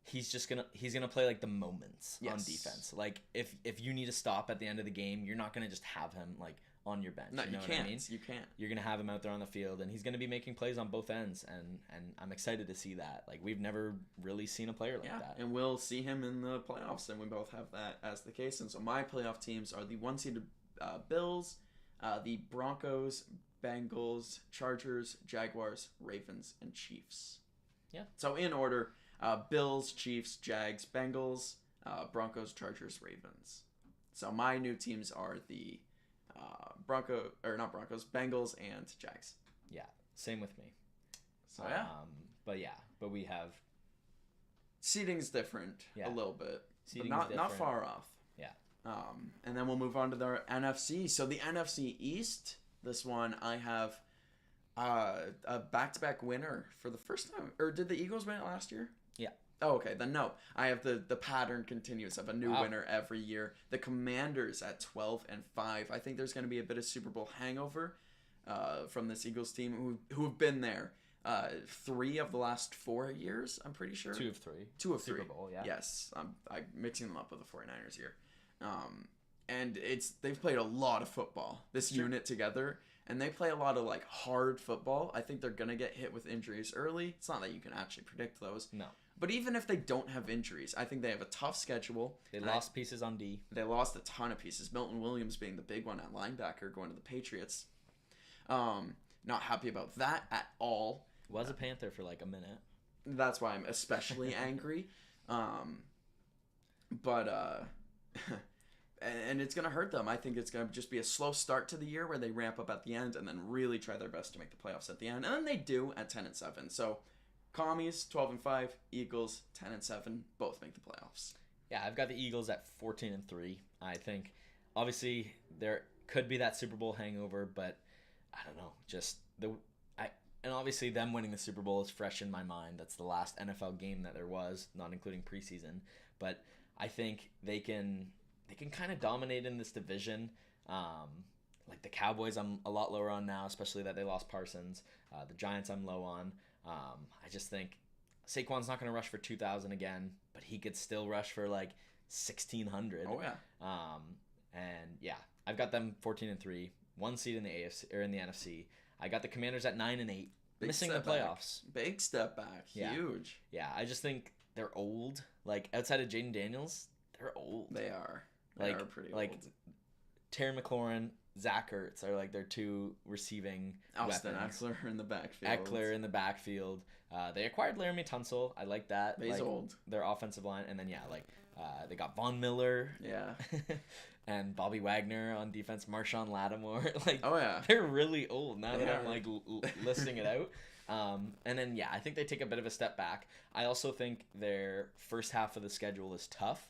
he's gonna play like the moments on defense. Like if you need to stop at the end of the game, you're not gonna just have him like on your bench. No, you know can't. What I mean? You can't. You're gonna have him out there on the field, and he's gonna be making plays on both ends, and I'm excited to see that. Like we've never really seen a player like that. And we'll see him in the playoffs, and we both have that as the case. And so my playoff teams are the 1-seeded Bills, the Broncos, Bengals, Chargers, Jaguars, Ravens, and Chiefs. Yeah. So in order, Bills, Chiefs, Jags, Bengals, Broncos, Chargers, Ravens. So my new teams are the Bengals and Jags. Yeah, same with me. So yeah. But we have seating's different a little bit, but not far off. Yeah. And then we'll move on to the NFC. So the NFC East, this one I have a back-to-back winner for the first time. Or did the Eagles win it last year? Yeah. Oh, okay. Then no. I have the pattern continues of a new winner every year. The Commanders at 12-5. I think there's going to be a bit of Super Bowl hangover from this Eagles team who have been there 3 of the last 4 years, I'm pretty sure. 2 of 3. 2 of 3. Super Bowl, yeah. Yes. I'm mixing them up with the 49ers here. And they've played a lot of football, this unit together. And they play a lot of like hard football. I think they're going to get hit with injuries early. It's not that you can actually predict those. No. But even if they don't have injuries, I think they have a tough schedule. They lost pieces on D. They lost a ton of pieces. Milton Williams being the big one at linebacker going to the Patriots. Not happy about that at all. Was a Panther for like a minute. That's why I'm especially angry. And it's going to hurt them. I think it's going to just be a slow start to the year where they ramp up at the end and then really try their best to make the playoffs at the end. And then they do at 10-7. So Commies 12-5, Eagles 10-7, both make the playoffs. Yeah, I've got the Eagles at 14-3. I think obviously there could be that Super Bowl hangover, but I don't know. And obviously them winning the Super Bowl is fresh in my mind. That's the last NFL game that there was, not including preseason. But I think they can kind of dominate in this division. Like the Cowboys, I'm a lot lower on now, especially that they lost Parsons. The Giants, I'm low on. I just think Saquon's not going to rush for 2,000 again, but he could still rush for like 1,600. Oh yeah. And yeah, I've got them 14-3, 1 seed in the AFC or in the NFC. I got the Commanders at 9-8, missing the playoffs. Big step back, huge. Yeah, I just think they're old. Like outside of Jaden Daniels, they're old. They are. They are pretty old. Terry McLaurin, Zach Ertz are like their 2 receiving Austin weapons. Eckler in the backfield. They acquired Laramie Tunsil. I like that. He's old. Their offensive line. And then, they got Von Miller. Yeah. And Bobby Wagner on defense. Marshawn Lattimore. Oh, yeah. They're really old now that I'm, listing it out. And then, I think they take a bit of a step back. I also think their first half of the schedule is tough.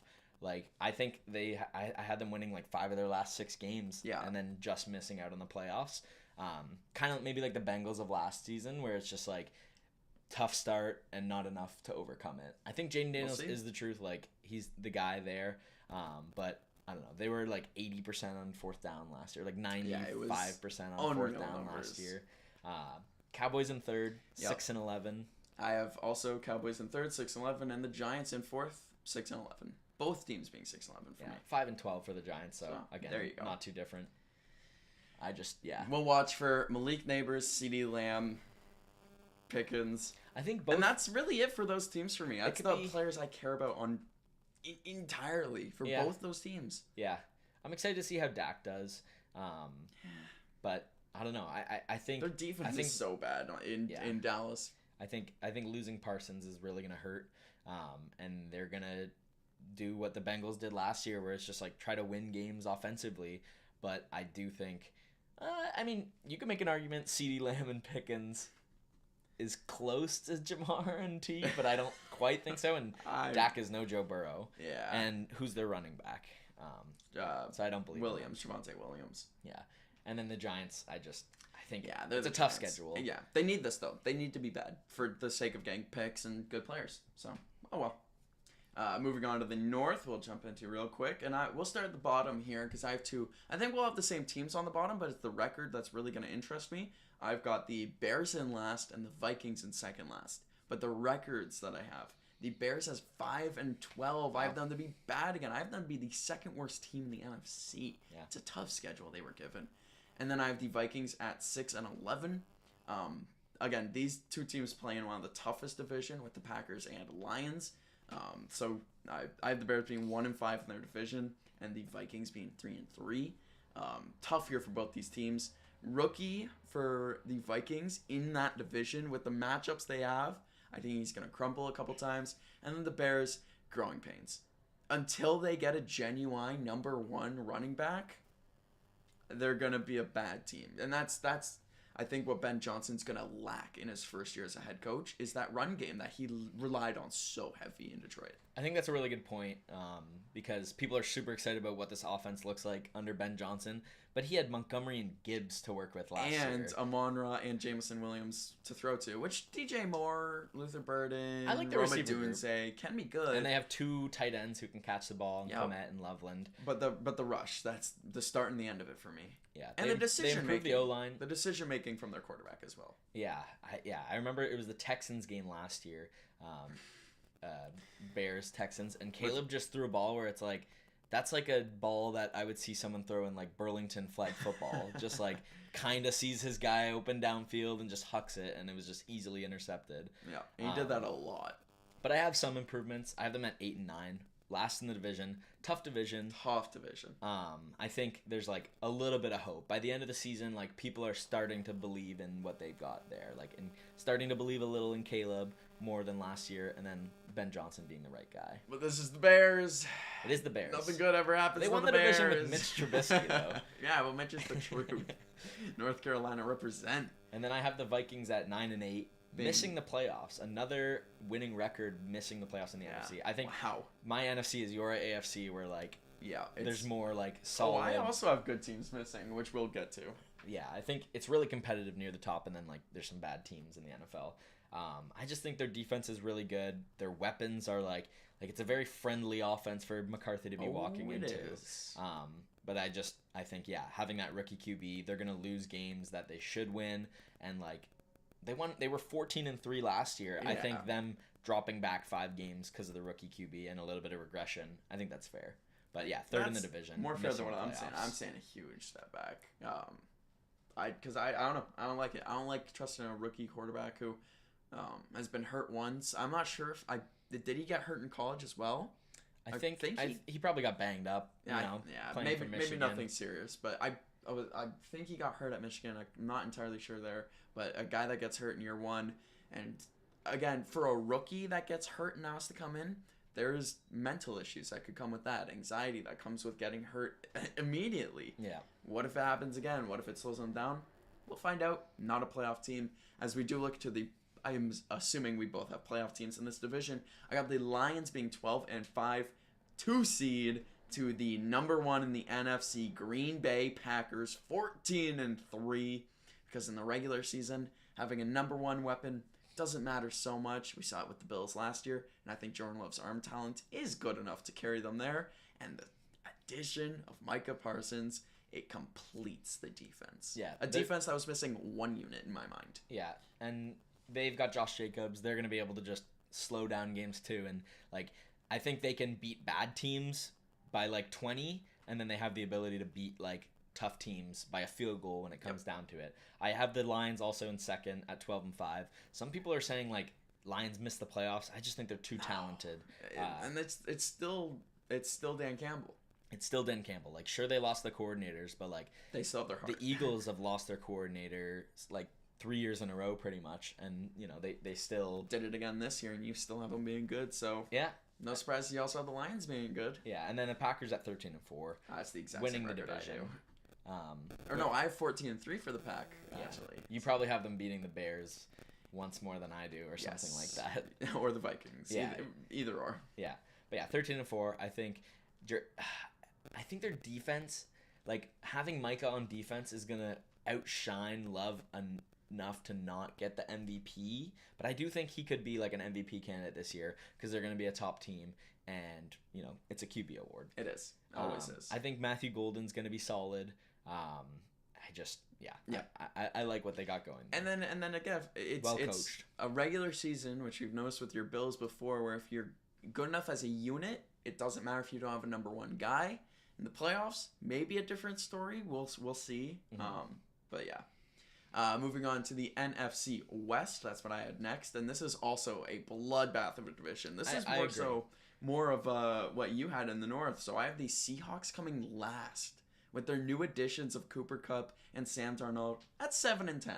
I think I had them winning 5 of their last 6 games. Yeah. And then just missing out on the playoffs. Kind of maybe like the Bengals of last season where it's just tough start and not enough to overcome it. I think Jaden Daniels is the truth. He's the guy there. But I don't know. They were 80% on 4th down last year. 95% on 4th down last year. Cowboys in 3rd, 6-11. I have also Cowboys in 3rd, 6-11, and the Giants in 4th, 6-11. Both teams being 6-11 for me. 5-12 for the Giants. So again, there you go. Not too different. We'll watch for Malik Neighbors, CeeDee Lamb, Pickens. I think both. And that's really it for those teams for me. That's the be... players I care about entirely for both those teams. Yeah. I'm excited to see how Dak does. But I don't know. I think their defense is so bad in Dallas. I think losing Parsons is really gonna hurt. And they're gonna do what the Bengals did last year, where it's just like try to win games offensively. But I do think, I mean, you can make an argument CeeDee Lamb and Pickens is close to Jamar and T, but I don't quite think so. And Dak is no Joe Burrow. Yeah. And who's their running back? So I don't believe Javonte Williams. Yeah. And then the Giants, I think it's a tough schedule. Yeah. They need this, though. They need to be bad for the sake of getting picks and good players. So, oh well. Moving on to the North, we'll jump into real quick. And we'll start at the bottom here because I have two. I think we'll have the same teams on the bottom, but it's the record that's really going to interest me. I've got the Bears in last and the Vikings in second last. But the records that I have, the Bears has 5-12. I have them to be bad again. I have them to be the second worst team in the NFC. Yeah. It's a tough schedule they were given. And then I have the Vikings at 6-11. Again, these two teams play in one of the toughest division with the Packers and Lions. So I have the Bears being 1-5 in their division and the Vikings being 3-3. Tough year for both these teams. Rookie for the Vikings in that division with the matchups they have. I think he's going to crumble a couple times. And then the Bears, growing pains. Until they get a genuine number one running back, they're going to be a bad team. And that's I think what Ben Johnson's going to lack in his first year as a head coach is that run game that he relied on so heavy in Detroit. I think that's a really good point because people are super excited about what this offense looks like under Ben Johnson. But he had Montgomery and Gibbs to work with last year. And Amon-Ra and Jameson Williams to throw to, which DJ Moore, Luther Burden, I like the receiver group. Can be good. And they have two tight ends who can catch the ball, Clement and Loveland. But the rush, that's the start and the end of it for me. Yeah, and the decision making. The O-line. The decision making from their quarterback as well. Yeah, I remember it was the Texans game last year, Bears Texans, and Caleb just threw a ball where it's like. That's like a ball that I would see someone throw in like Burlington flag football. Just like kind of sees his guy open downfield and just hucks it, and it was just easily intercepted. Yeah, and he did that a lot. But I have some improvements. I have them at 8-9, last in the division. Tough division. I think there's like a little bit of hope. By the end of the season, like people are starting to believe in what they've got there, like and starting to believe a little in Caleb more than last year, and then Ben Johnson being the right guy. But this is the Bears. It is the Bears. Nothing good ever happens. They won the division with Mitch Trubisky, though. Yeah, well, Mitch is the truth. North Carolina represent. And then I have the Vikings at 9-8, missing the playoffs. Another winning record, missing the playoffs in the NFC. I think my NFC is your AFC, where like there's more like solid. I also have good teams missing, which we'll get to. Yeah, I think it's really competitive near the top, and then like there's some bad teams in the NFL. I just think their defense is really good. Their weapons are like it's a very friendly offense for McCarthy to be walking into. But I think having that rookie QB, they're gonna lose games that they should win, and like they were 14-3 last year. Yeah. I think them dropping back 5 games because of the rookie QB and a little bit of regression. I think that's fair. But yeah, third in the division. More fair than what I'm saying. I'm saying a huge step back. Because I don't know. I don't like it. I don't like trusting a rookie quarterback who has been hurt once. I'm not sure if did he get hurt in college as well? I think he probably got banged up. Maybe nothing serious, but I think he got hurt at Michigan. I'm not entirely sure there, but a guy that gets hurt in year one, and again for a rookie that gets hurt and now has to come in, there's mental issues that could come with that, anxiety that comes with getting hurt immediately. Yeah. What if it happens again? What if it slows them down? We'll find out. Not a playoff team. As we do look to I'm assuming we both have playoff teams in this division. I got the Lions being 12-5, 2 seed to the number 1 in the NFC, Green Bay Packers, 14-3. Because in the regular season, having a number 1 weapon doesn't matter so much. We saw it with the Bills last year, and I think Jordan Love's arm talent is good enough to carry them there. And the addition of Micah Parsons, it completes the defense. Yeah, a defense that was missing 1 unit in my mind. Yeah, and they've got Josh Jacobs. They're going to be able to just slow down games too. And like, I think they can beat bad teams by like 20, and then they have the ability to beat like tough teams by a field goal when it comes down to it. I have the Lions also in second at 12-5. Some people are saying like Lions missed the playoffs. I just think they're too talented. And it's still Dan Campbell. It's still Dan Campbell. Like, sure, they lost the coordinators, but like they still have their heart. The Eagles have lost their coordinator like 3 years in a row, pretty much, and you know they still did it again this year, and you still have them being good. So yeah, no surprise. You also have the Lions being good. Yeah, and then the Packers at 13-4. That's the exact winning same the division. Or no, I have 14-3 for the Pack. Actually, you probably have them beating the Bears once more than I do, or something like that, or the Vikings. Yeah, either or. Yeah, but yeah, 13-4. I think their defense, like having Micah on defense, is gonna outshine Love enough to not get the MVP. But I do think he could be like an MVP candidate this year because they're gonna be a top team, and you know it's a QB award. It is, always is. I think Matthew Golden's gonna be solid. I like what they got going there. And then again, it's well it's coached. A regular season, which we've noticed with your Bills before, where if you're good enough as a unit, it doesn't matter if you don't have a number one guy. In the playoffs, maybe a different story. We'll see. Mm-hmm. But yeah. Moving on to the NFC West. That's what I had next, and this is also a bloodbath of a division. This is more of what you had in the North. So I have the Seahawks coming last with their new additions of Cooper Kupp and Sam Darnold at 7-10.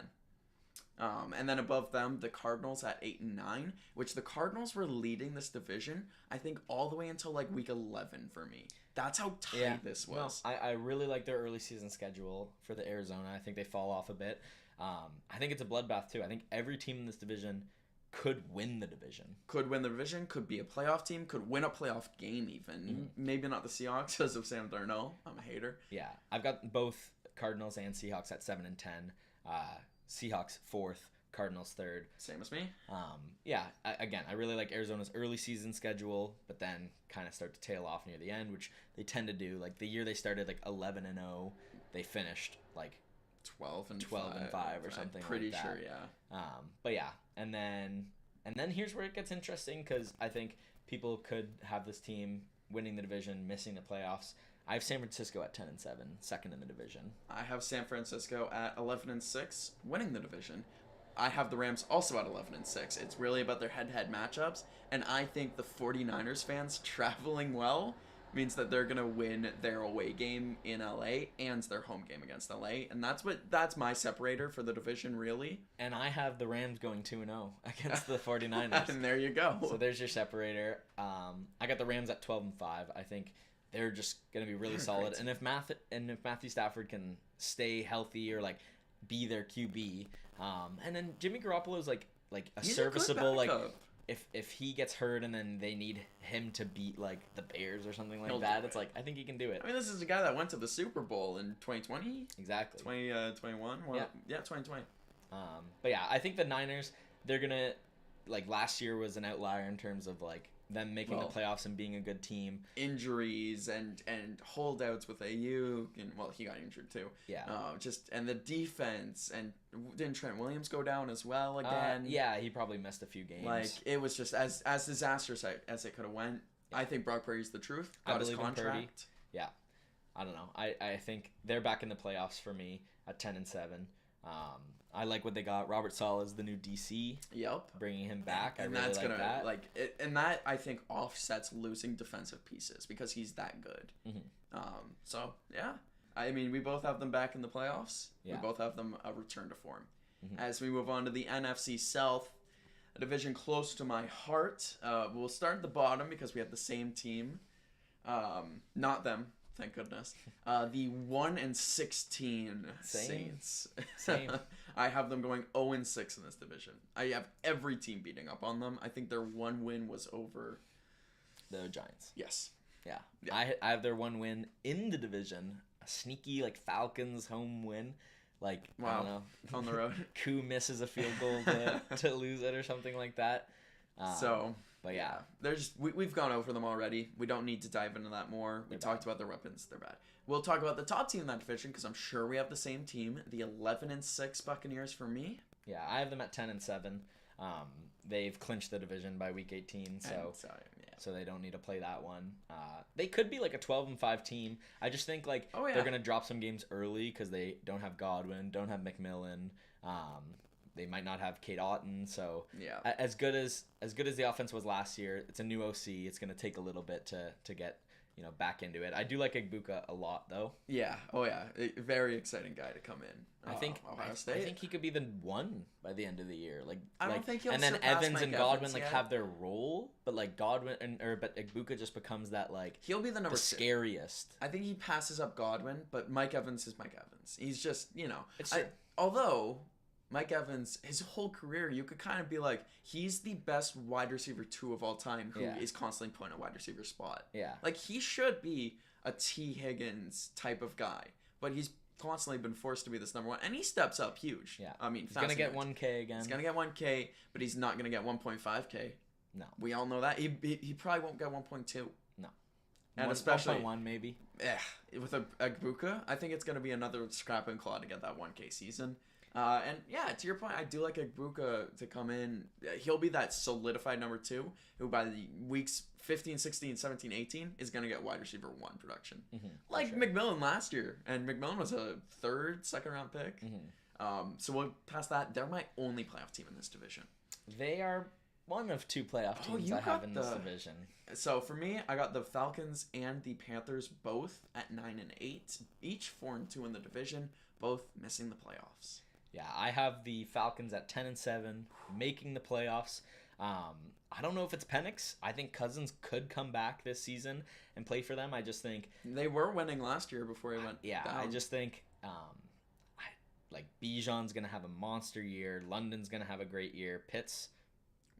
And then above them, the Cardinals at 8-9, which the Cardinals were leading this division, I think, all the way until like week 11 for me. That's how tight this was. No, I really like their early season schedule for the Arizona. I think they fall off a bit. I think it's a bloodbath too. I think every team in this division could win the division. Could be a playoff team, could win a playoff game even. Mm-hmm. Maybe not the Seahawks because of Sam Darnold. I'm a hater. Yeah, I've got both Cardinals and Seahawks at 7-10. Seahawks 4th, Cardinals 3rd. Same as me. I really like Arizona's early season schedule, but then kind of start to tail off near the end, which they tend to do. Like the year they started like 11-0, they finished like 12-5 or something. I'm pretty like that. sure, yeah. But yeah, and then here's where it gets interesting because I think people could have this team winning the division, missing the playoffs. I have San Francisco at 10-7, second in the division. I have San Francisco at 11-6, winning the division. I have the Rams also at 11-6. It's really about their head-to-head matchups, and I think the 49ers fans traveling well means that they're going to win their away game in LA and their home game against LA, and that's my separator for the division, really. And I have the Rams going 2-0 against the 49ers. And there you go. So there's your separator. I got the Rams at 12-5. I think they're just going to be really solid. And if Matthew Stafford can stay healthy or like be their QB, and then Jimmy Garoppolo is like He's serviceable, a good backup. If he gets hurt and then they need him to beat like the Bears or something like He'll that, do it's it. like I think he can do it. I mean, this is a guy that went to the Super Bowl in 2020. Exactly. 2021. Well, yeah, 2020. But yeah, I think the Niners, they're gonna like last year was an outlier in terms of like them making the playoffs and being a good team. Injuries and holdouts with AU, and well, he got injured too. Yeah. And the defense, and didn't Trent Williams go down as well again? Yeah, he probably missed a few games. Like it was just as disastrous as it could have went. Yeah. I think Brock Purdy's the truth. Got his contract. Yeah. I don't know. I think they're back in the playoffs for me at 10-7. I like what they got. Robert Saleh is the new DC. Yep. Bringing him back. And I really that's like gonna that. And that I think offsets losing defensive pieces because he's that good. Mm-hmm. So yeah, I mean we both have them back in the playoffs. Yeah. We both have them a return to form. Mm-hmm. As we move on to the NFC South, a division close to my heart. We'll start at the bottom because we have the same team. Not them. Thank goodness. The 1-16 Saints. Same. I have them going 0-6 in this division. I have every team beating up on them. I think their one win was over the Giants. Yes. Yeah. I have their one win in the division. A sneaky like Falcons home win. Like wow. I don't know. On the road. Koo misses a field goal to lose it or something like that. But yeah, we've gone over them already. We don't need to dive into that more. We talked about their weapons. They're bad. We'll talk about the top team in that division because I'm sure we have the same team. The 11-6 Buccaneers for me. Yeah, I have them at 10-7. They've clinched the division by week 18. So so they don't need to play that one. They could be like a 12-5 team. I just think like Oh, yeah. they're gonna drop some games early because they don't have Godwin, don't have McMillan. They might not have Kate Otten. So Yeah. as good as the offense was last year, it's a new OC. It's gonna take a little bit to get back into it. I do like Egbuka a lot though. Yeah. Oh, yeah. A very exciting guy to come in. I think Ohio State. I think he could be the one by the end of the year. Like I don't think he'll and then surpass Evans Mike and Godwin Evans like yet. have their role, but like but Egbuka just becomes that like He'll be the number the 2. scariest. I think he passes up Godwin, but Mike Evans is Mike Evans. He's just, It's true. although Mike Evans, his whole career, you could kind of be like, he's the best wide receiver 2 of all time who is constantly playing a wide receiver spot. Yeah. Like, he should be a T. Higgins type of guy, but he's constantly been forced to be this number 1, and he steps up huge. Yeah. I mean, He's gonna get 1K again. He's gonna get 1K, but he's not gonna get 1.5K. No. We all know that. He probably won't get 1.2. No. And especially 1.1 maybe. With Egbuka, I think it's going to be another scrap and claw to get that 1K season. And yeah, to your point, I do like Egbuka to come in. He'll be that solidified number 2 who by the weeks 15, 16, 17, 18 is going to get wide receiver 1 production. Like sure. McMillan last year. And McMillan was a second round pick. So we'll pass that. They're my only playoff team in this division. They are one of 2 playoff teams you I have got in this division. So for me, I got the Falcons and the Panthers both at 9-8, each 4-2 in the division, both missing the playoffs. Yeah, I have the Falcons at 10-7, making the playoffs. I don't know if it's Penix. I think Cousins could come back this season and play for them. I just think They were winning last year before he went down. I just think like Bijan's gonna have a monster year. London's gonna have a great year. Pitts,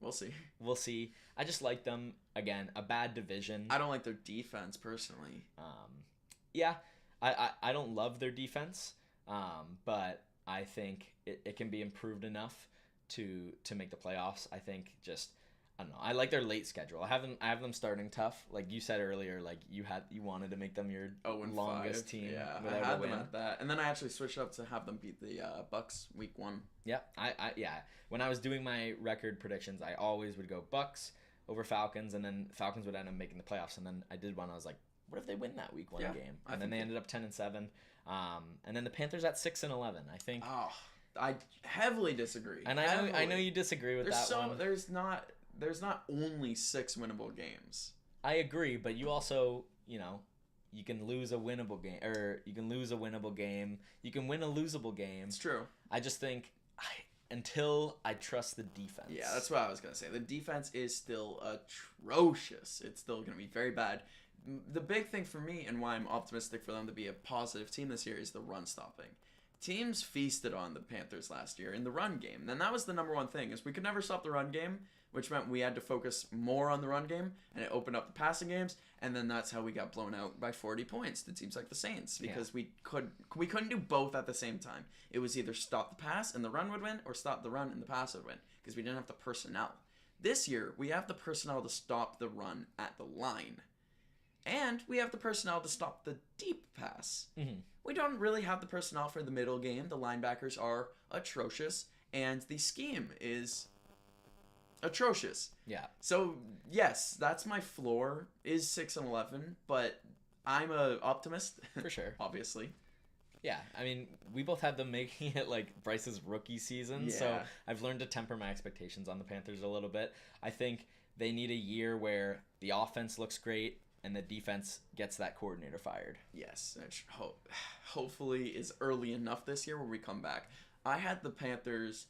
We'll see. we'll see. I just like them again. A bad division. I don't like their defense personally. Yeah, I don't love their defense, but I think it can be improved enough to make the playoffs. I think just I don't know. I like their late schedule. I have them starting tough. Like you said earlier, like you wanted to make them your 0-5. longest team. Yeah, without I had a them win. at that, and then I actually switched up to have them beat the Bucks week 1. Yeah, yeah. When I was doing my record predictions, I always would go Bucks over Falcons, and then Falcons would end up making the playoffs. And then I did one. I was like, what if they win that week 1 game? And then they ended up 10-7. And then the Panthers at 6-11. I think. Oh, I heavily disagree. And I know you disagree with that one. There's not only 6 winnable games. I agree, but you also, you can lose a winnable game, or you can lose a winnable game. You can win a losable game. It's true. I just think until I trust the defense. Yeah, that's what I was going to say. The defense is still atrocious. It's still going to be very bad. The big thing for me and why I'm optimistic for them to be a positive team this year is the run stopping. Teams feasted on the Panthers last year in the run game. And that was the number 1 thing, is we could never stop the run game, which meant we had to focus more on the run game, and it opened up the passing games, and then that's how we got blown out by 40 points to teams like the Saints, because we couldn't do both at the same time. It was either stop the pass and the run would win, or stop the run and the pass would win, because we didn't have the personnel. This year, we have the personnel to stop the run at the line, and we have the personnel to stop the deep pass. We don't really have the personnel for the middle game. The linebackers are atrocious, and the scheme is atrocious. Yeah. So yes, that's my floor is 6-11, but I'm a optimist For sure. obviously. Yeah, I mean, we both had them making it like Bryce's rookie season, so Yeah. I've learned to temper my expectations on the Panthers a little bit. I think they need a year where the offense looks great and the defense gets that coordinator fired. Yes, which hopefully is early enough this year where we come back. I had the Panthers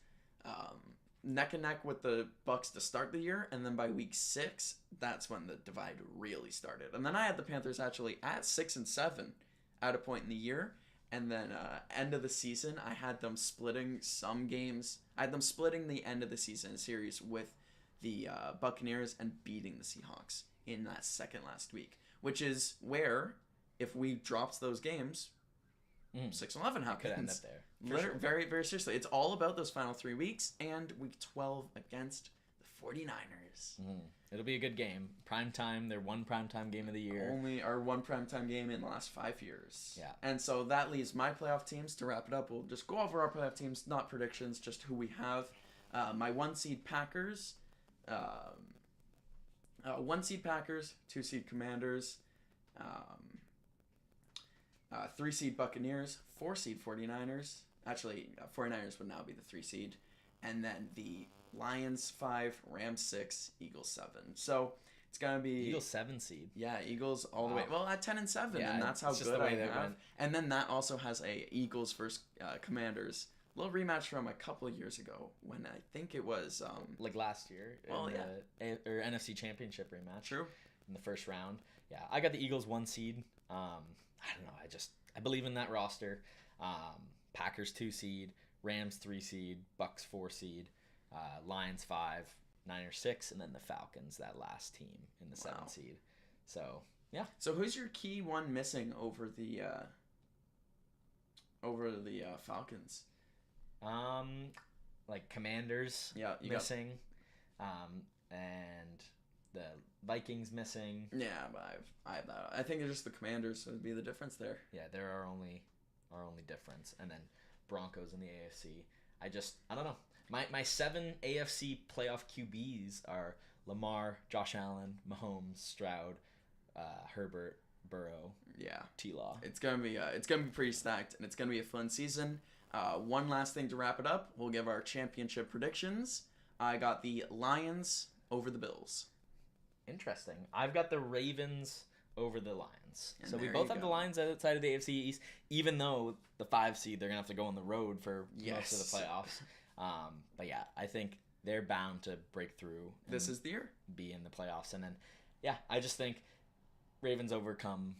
neck and neck with the Bucks to start the year, and then by week 6, that's when the divide really started. And then I had the Panthers actually at 6-7 at a point in the year, and then end of the season, I had them splitting some games. I had them splitting the end of the season series with the Buccaneers and beating the Seahawks in that second last week, which is where, if we dropped those games, 6-11 happens. Could end up there. Very, very seriously. It's all about those final 3 weeks and week 12 against the 49ers. It'll be a good game. Prime time, their one primetime game of the year. Only our one primetime game in the last 5 years. Yeah. And so that leaves my playoff teams. To wrap it up, we'll just go over our playoff teams, not predictions, just who we have. My 1 seed Packers. 1 seed Packers, 2 seed Commanders, 3 seed Buccaneers, 4 seed 49ers. Actually, 49ers would now be the 3 seed. And then the Lions 5, Rams 6, Eagles 7. So it's going to be... Eagles 7 seed. Yeah, Eagles all the way. Well, at 10 and 7, Yeah, and that's how it's just good the way I they have. went. And then that also has a Eagles versus Commanders. Little rematch from a couple of years ago when I think it was... like last year. Well, in the NFC Championship rematch. True. In the first round. Yeah, I got the Eagles 1 seed. I don't know. I believe in that roster. Packers 2 seed, Rams 3 seed, Bucks 4 seed, Lions 5, Niners 6, and then the Falcons, that last team in the 7 seed. So yeah. So who's your key one missing over the Falcons? Like Commanders missing, and the Vikings missing. Yeah, but I have that. I think it's just the Commanders would be the difference there. Yeah, they're our only difference, and then Broncos in the AFC. I don't know. My 7 AFC playoff QBs are Lamar, Josh Allen, Mahomes, Stroud, Herbert, Burrow. Yeah, T-Law. It's gonna be pretty stacked, and it's gonna be a fun season. One last thing to wrap it up, we'll give our championship predictions. I got the Lions over the Bills. Interesting. I've got the Ravens over the Lions. And so we there both you have the go. Lions outside of the AFC East, even though the 5 seed, they're going to have to go on the road for most of the playoffs. But yeah, I think they're bound to break through. This is the year. Be in the playoffs. And then, yeah, I just think Ravens overcome,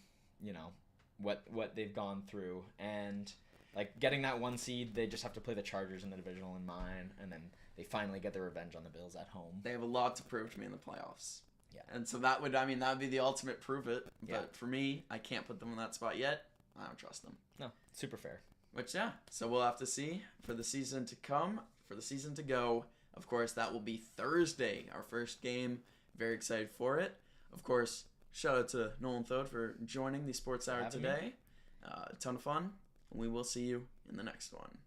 what they've gone through. And, like, getting that 1 seed, they just have to play the Chargers in the divisional in mind. And then they finally get their revenge on the Bills at home. They have a lot to prove to me in the playoffs. Yeah. And so that would be the ultimate prove it. But Yeah. for me, I can't put them in that spot yet. I don't trust them. No, super fair. Which, yeah. So we'll have to see for the season to come, for the season to go. Of course, that will be Thursday, our first game. Very excited for it. Of course, shout out to Nolan Thode for joining the Sports Hour today. A ton of fun. We will see you in the next one.